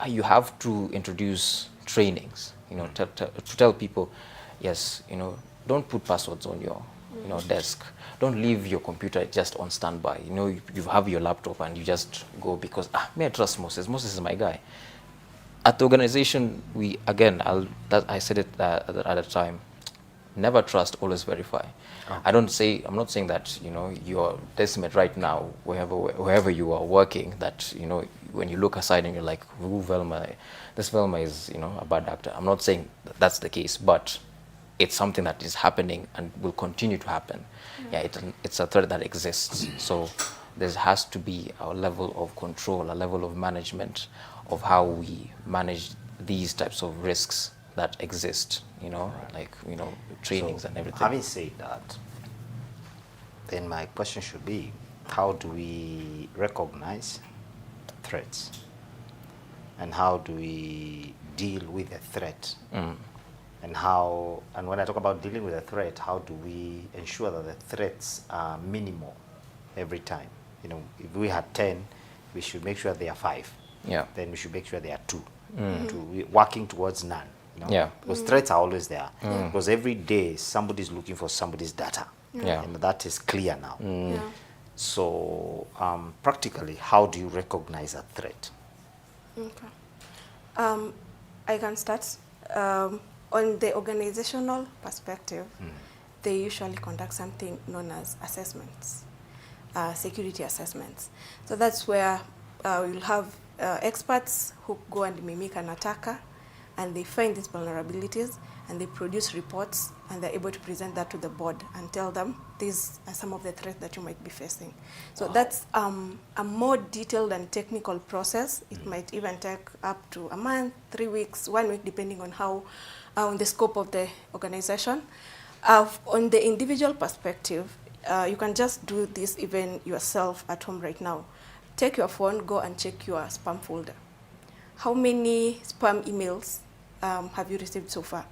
you have to introduce trainings, to tell people, yes, don't put passwords on your, desk. Don't leave your computer just on standby. You have your laptop and you just go because, may I trust Moses? Moses is my guy. At the organization, I said it at the time, never trust, always verify. Oh. I'm not saying that, your decimate right now, wherever you are working, that, when you look aside and you're like, ooh, Velma, this Velma is, a bad actor. I'm not saying that's the case, but it's something that is happening and will continue to happen. Yeah, it's a threat that exists. So there has to be a level of control, a level of management of how we manage these types of risks that exist, like, trainings and everything. Having said that, then my question should be, how do we recognize threats? And how do we deal with a threat? And when I talk about dealing with a threat, how do we ensure that the threats are minimal every time? If we had 10, we should make sure there are 5. Yeah. Then we should make sure there are 2. We're working towards none. Yeah. Because threats are always there. Because every day somebody's looking for somebody's data. Yeah. And that is clear now. Yeah. So practically, how do you recognize a threat? Okay. I can start. On the organizational perspective, they usually conduct something known as assessments, security assessments. So that's where we'll have experts who go and mimic an attacker, and they find these vulnerabilities, and they produce reports, and they're able to present that to the board and tell them these are some of the threats that you might be facing. So that's a more detailed and technical process. It might even take up to a month, 3 weeks, 1 week, depending on how on the scope of the organization. On the individual perspective, you can just do this even yourself at home right now. Take your phone, go and check your spam folder. How many spam emails have you received so far?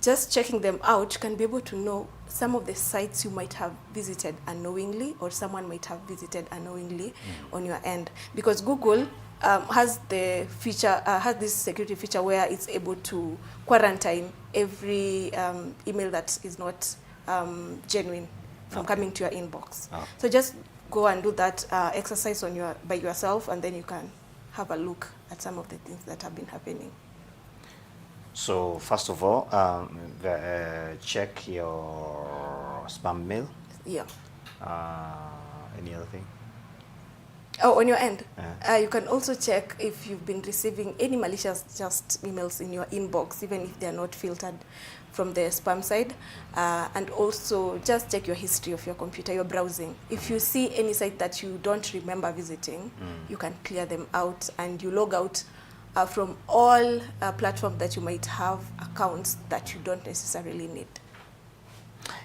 Just checking them out, you can be able to know some of the sites you might have visited unknowingly, or someone might have visited unknowingly on your end. Because Google has the feature, has this security feature where it's able to quarantine every email that is not genuine from coming to your inbox. So just go and do that exercise by yourself, and then you can have a look at some of the things that have been happening. So first of all, check your spam mail. Yeah. Any other thing? Oh, on your end, you can also check if you've been receiving any malicious just emails in your inbox, even if they're not filtered from the spam side. And also just check your history of your computer, your browsing. If you see any site that you don't remember visiting, you can clear them out, and you log out from all platforms that you might have accounts that you don't necessarily need.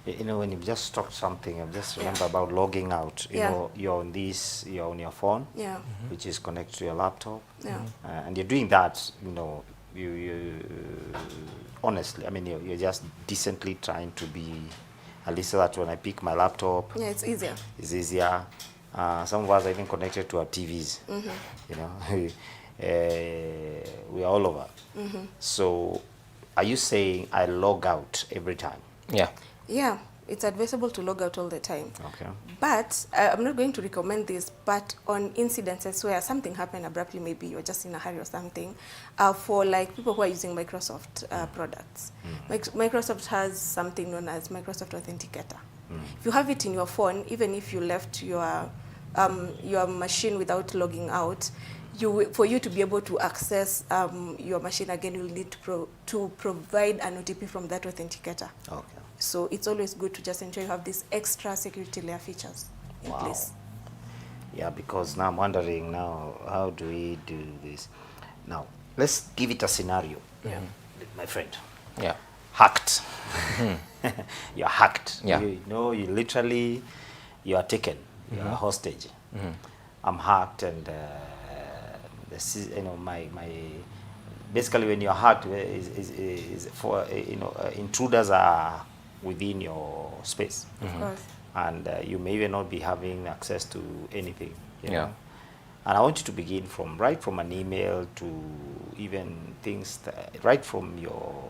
You know, when you just talked something, I just remember about logging out. You know, you're on your phone, which is connected to your laptop, and you're doing that. You know, you honestly, I mean, you're just decently trying to be, at least so that when I pick my laptop, it's easier. It's easier. Some of us are even connected to our TVs. You know, we are all over. So, are you saying I log out every time? Yeah. Yeah, it's advisable to log out all the time. Okay. But I'm not going to recommend this, but on incidences where something happened abruptly, maybe you're just in a hurry or something, for like people who are using Microsoft products. Microsoft has something known as Microsoft Authenticator. If you have it in your phone, even if you left your machine without logging out, for you to be able to access your machine again, you'll need to provide an OTP from that authenticator. Okay. So it's always good to just ensure you have these extra security layer features in place. Yeah, because now I'm wondering now, how do we do this? Now, let's give it a scenario. My friend. Yeah. Hacked. You're hacked. Yeah. You know, you are taken. You're a hostage. I'm hacked, and basically when you're hacked is for intruders are within your space, Of course. and you may even not be having access to anything. You know? And I want you to begin right from an email to even things right from your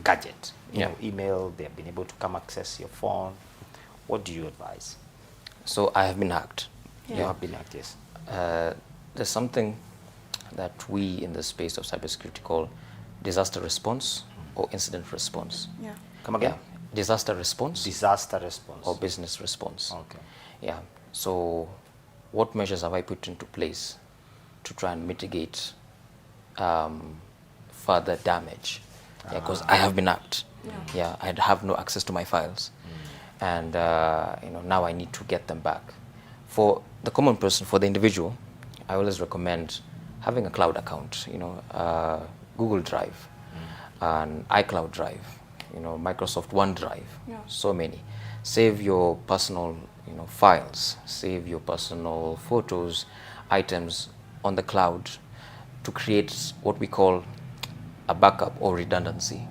gadget. You know, email. They have been able to come access your phone. What do you advise? So I have been hacked. You have been hacked, yes. There's something that we in the space of cybersecurity call disaster response or incident response. Yeah. Come again? Yeah. Disaster response. Disaster response. Or business response. Okay. Yeah. So what measures have I put into place to try and mitigate further damage? Yeah, because I have been hacked. Yeah, I have no access to my files. And now I need to get them back. For the common person, for the individual, I always recommend having a cloud account, Google Drive, an iCloud Drive, Microsoft OneDrive, so many. Save your personal, files, save your personal photos, items on the cloud to create what we call a backup or redundancy,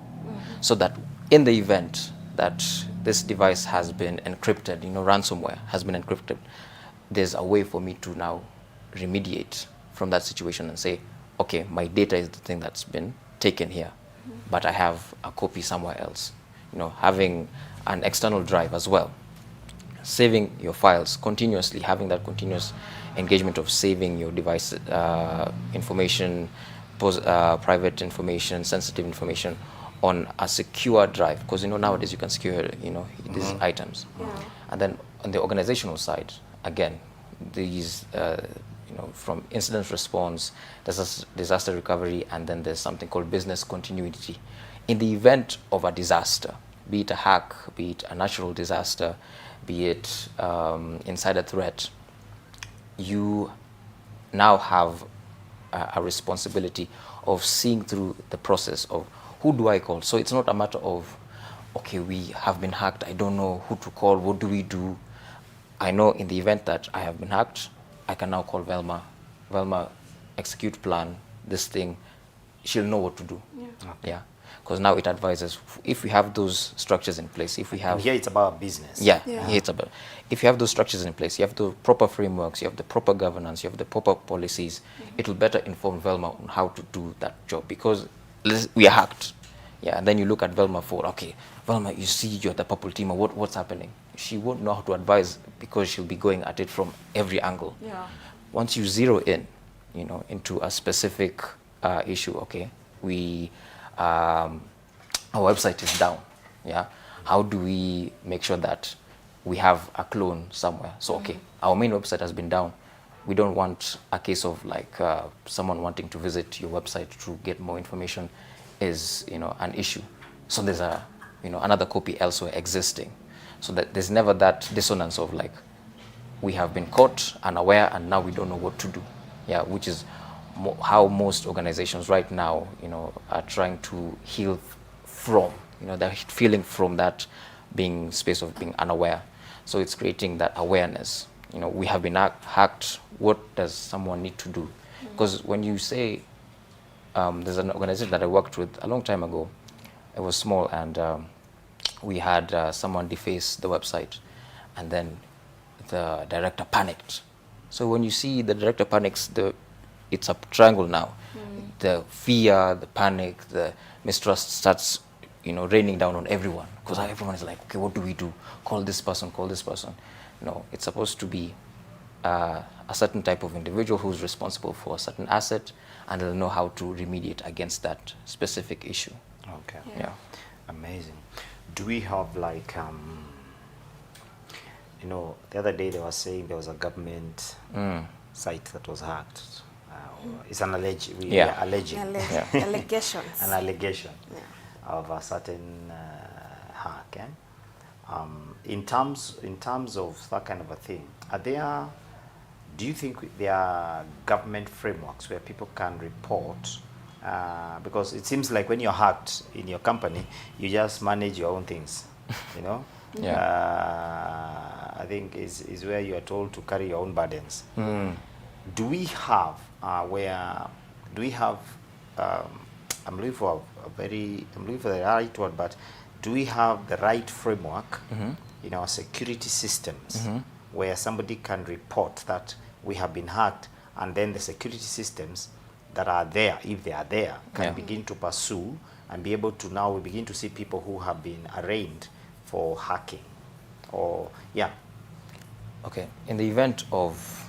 so that in the event that this device has been encrypted, ransomware has been encrypted, there's a way for me to now remediate from that situation and say, okay, my data is the thing that's been taken here, but I have a copy somewhere else. Having an external drive as well, saving your files continuously, having that continuous engagement of saving your device information, private information, sensitive information on a secure drive, because nowadays you can secure these items. And then on the organizational side, again, these from incident response, disaster recovery, and then there's something called business continuity. In the event of a disaster, be it a hack, be it a natural disaster, be it insider threat, you now have a responsibility of seeing through the process of who do I call. So it's not a matter of, okay, we have been hacked, I don't know who to call, what do we do? I know in the event that I have been hacked, I can now call Velma. Velma, execute plan, this thing, she'll know what to do. Yeah. Because now it advises, if we have those structures in place, if we have... And here it's about business. Yeah, here it's about... If you have those structures in place, you have the proper frameworks, you have the proper governance, you have the proper policies, it will better inform Velma on how to do that job, because we are hacked. Yeah, and then you look at Velma for, okay, Velma, you see you're the purple teamer, what's happening? She won't know how to advise because she'll be going at it from every angle. Yeah. Once you zero in, into a specific issue, okay, our website is down, yeah? How do we make sure that we have a clone somewhere? So, okay, our main website has been down, we don't want a case of like someone wanting to visit your website to get more information is, you know, an issue. So there's a, you know, another copy elsewhere existing, so that there's never that dissonance of like, we have been caught, unaware, and now we don't know what to do. Yeah, which is how most organizations right now, you know, are trying to heal from, you know, they're feeling from that being space of being unaware. So it's creating that awareness. You know, we have been hacked. What does someone need to do? Because when you say, there's an organization that I worked with a long time ago. It was small, and we had someone deface the website, and then the director panicked. So when you see the director panics, it's a triangle now. The fear, the panic, the mistrust starts, you know, raining down on everyone, because everyone is like, okay, what do we do? Call this person, call this person. No, it's supposed to be a certain type of individual who's responsible for a certain asset, and they'll know how to remediate against that specific issue. Okay. Yeah. Amazing. Do we have like, you know, the other day they were saying there was a government site that was hacked. It's an we are alleging. Allegations. An allegation of a certain hack. Eh? In terms of that kind of a thing, do you think there are government frameworks where people can report? Because it seems like when you're hacked in your company, you just manage your own things, you know? I think is where you are told to carry your own burdens. Do we have I'm looking for the right word, but do we have the right framework in our security systems where somebody can report that we have been hacked, and then the security systems that are there, if they are there, can begin to pursue and be able to, now we begin to see people who have been arraigned for hacking, or Okay, in the event of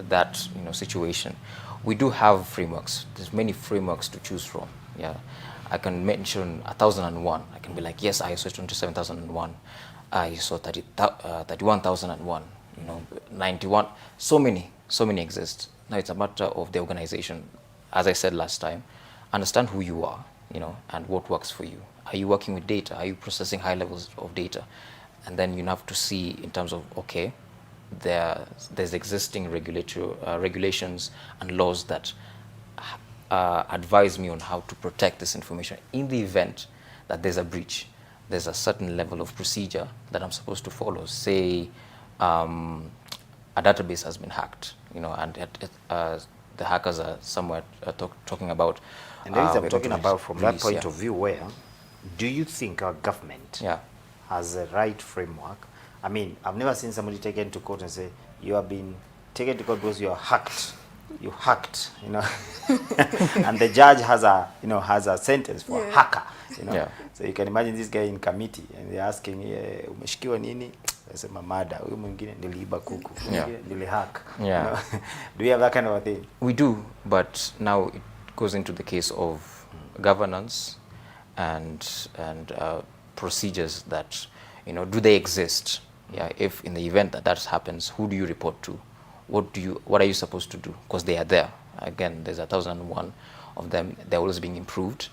that, you know, situation, we do have frameworks. There's many frameworks to choose from. Yeah, I can mention 1001. I can be like, yes, ISO 27001, ISO 31001. You know, 91. So many exist. Now it's a matter of the organization. As I said last time, understand who you are, you know, and what works for you. Are you working with data? Are you processing high levels of data? And then you have to see in terms of, okay, there's existing regulations and laws that advise me on how to protect this information. In the event that there's a breach, there's a certain level of procedure that I'm supposed to follow. Say a database has been hacked, you know, and the hackers are somewhere talking about. And I'm talking about from that point of view, where do you think our government has a right framework? I mean, I've never seen somebody taken to court and say, you have been taken to court because you are hacked. You hacked, you know. And the judge has a sentence for a hacker, you know. So you can imagine this guy in committee and they're asking, umeshikiwa nini? Nasema mada, huyu mwingine niliiba kuku, nilihack. You know? Do we have that kind of a thing? We do, but now it goes into the case of governance and procedures that, you know, do they exist? Yeah, if in the event that happens, who do you report to? What are you supposed to do? Because they are there. Again, there's 1001 of them. They're always being improved.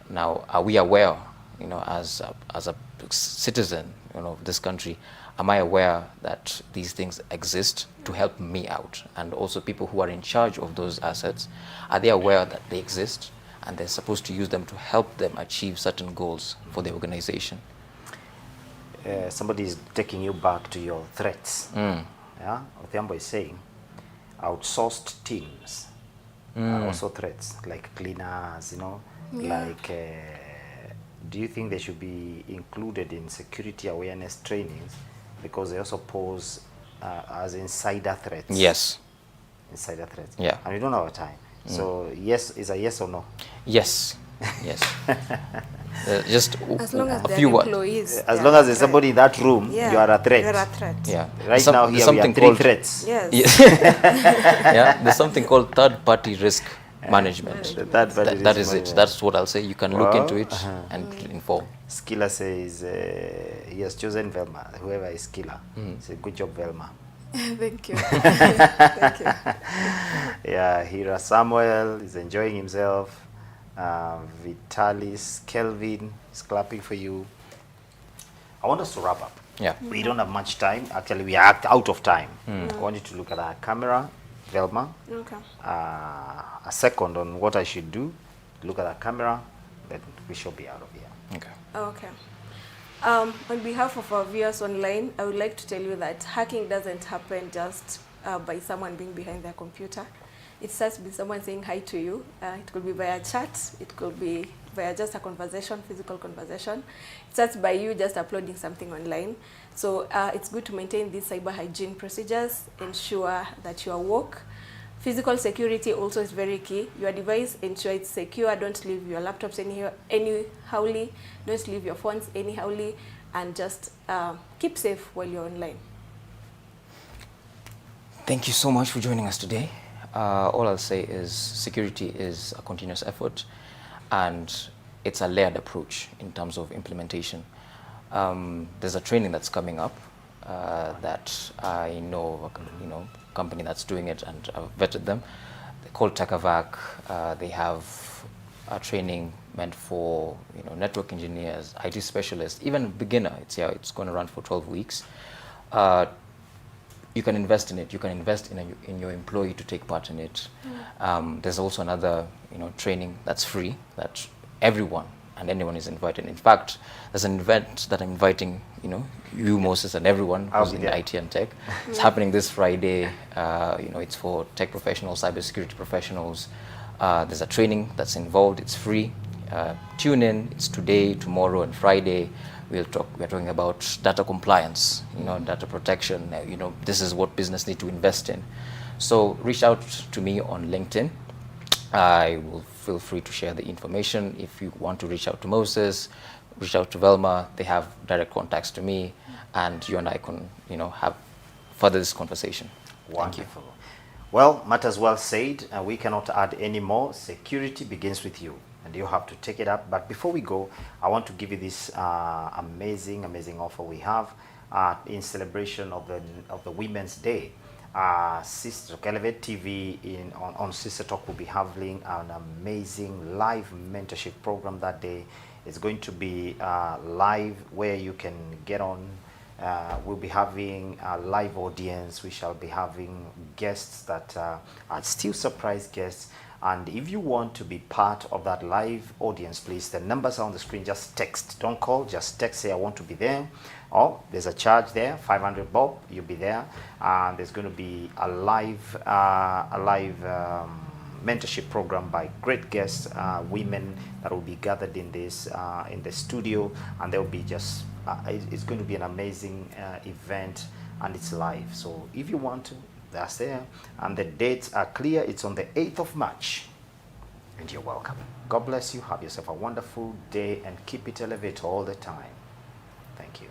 Now, are we aware, you know, as a citizen, you know, of this country, am I aware that these things exist to help me out? And also people who are in charge of those assets, are they aware that they exist and they're supposed to use them to help them achieve certain goals for the organization? Somebody is taking you back to your threats. Yeah, Othiambo is saying outsourced teams are also threats, like cleaners, you know, like do you think they should be included in security awareness trainings, because they also pose as insider threats? Yes. Insider threats. Yeah. And we don't have our time. So yes is a yes or no? Yes. Yes. Just as long as a few employees. As long as there's somebody in that room, you are a threat. You're a threat. Yeah. Right now here we have 3 threats. Yes. Yeah. There's something called third-party risk management. That is it. That's what I'll say. You can look into it and inform. Skiller says he has chosen Velma. Whoever is Skiller, say good job, Velma. Thank you. Thank you. Yeah, Hira Samuel is enjoying himself. Vitalis Kelvin is clapping for you. I want us to wrap up. Yeah. We don't have much time. Actually, we are out of time. I want you to look at our camera, Velma. Okay. A second on what I should do. Look at our camera, then we shall be out of here. Okay. Okay. On behalf of our viewers online, I would like to tell you that hacking doesn't happen just by someone being behind their computer. It starts with someone saying hi to you. It could be via chat. It could be via just a conversation, physical conversation. It starts by you just uploading something online. So it's good to maintain these cyber hygiene procedures, ensure that you are woke. Physical security also is very key. Your device, ensure it's secure. Don't leave your laptops anyhowly. Don't leave your phones anyhowly. And just keep safe while you're online. Thank you so much for joining us today. All I'll say is security is a continuous effort, and it's a layered approach in terms of implementation. There's a training that's coming up that I know of a company that's doing it, and I've vetted them. They're called TechAvac. They have a training meant for network engineers, IT specialists, even beginner. It's going to run for 12 weeks. You can invest in it. You can invest in your employee to take part in it. There's also another training that's free that everyone and anyone is invited. In fact, there's an event that I'm inviting you, Moses, and everyone who's in IT and tech. It's happening this Friday. It's for tech professionals, cybersecurity professionals. There's a training that's involved. It's free. Tune in. It's today, tomorrow, and Friday. We're talking about data compliance, data protection. This is what business need to invest in. So reach out to me on LinkedIn. I will feel free to share the information. If you want to reach out to Moses, reach out to Velma. They have direct contacts to me, and you and I can, have further this conversation. Wonderful. Thank you. Well, matters well said. We cannot add any more. Security begins with you, and you have to take it up. But before we go, I want to give you this amazing offer we have in celebration of the Women's Day. Sister Talk Elevate TV on Sister Talk will be having an amazing live mentorship program that day. It's going to be live where you can get on. We'll be having a live audience. We shall be having guests that are still surprise guests. And if you want to be part of that live audience, please, the numbers are on the screen. Just text. Don't call. Just text. Say, I want to be there. Or there's a charge there, 500 bob. You'll be there. And there's going to be a live mentorship program by great guests, women that will be gathered in this in the studio, and there will be just it's going to be an amazing event, and it's live. So if you want to, that's there, and the dates are clear. It's on the 8th of March, and you're welcome. God bless you. Have yourself a wonderful day, and keep it elevated all the time. Thank you.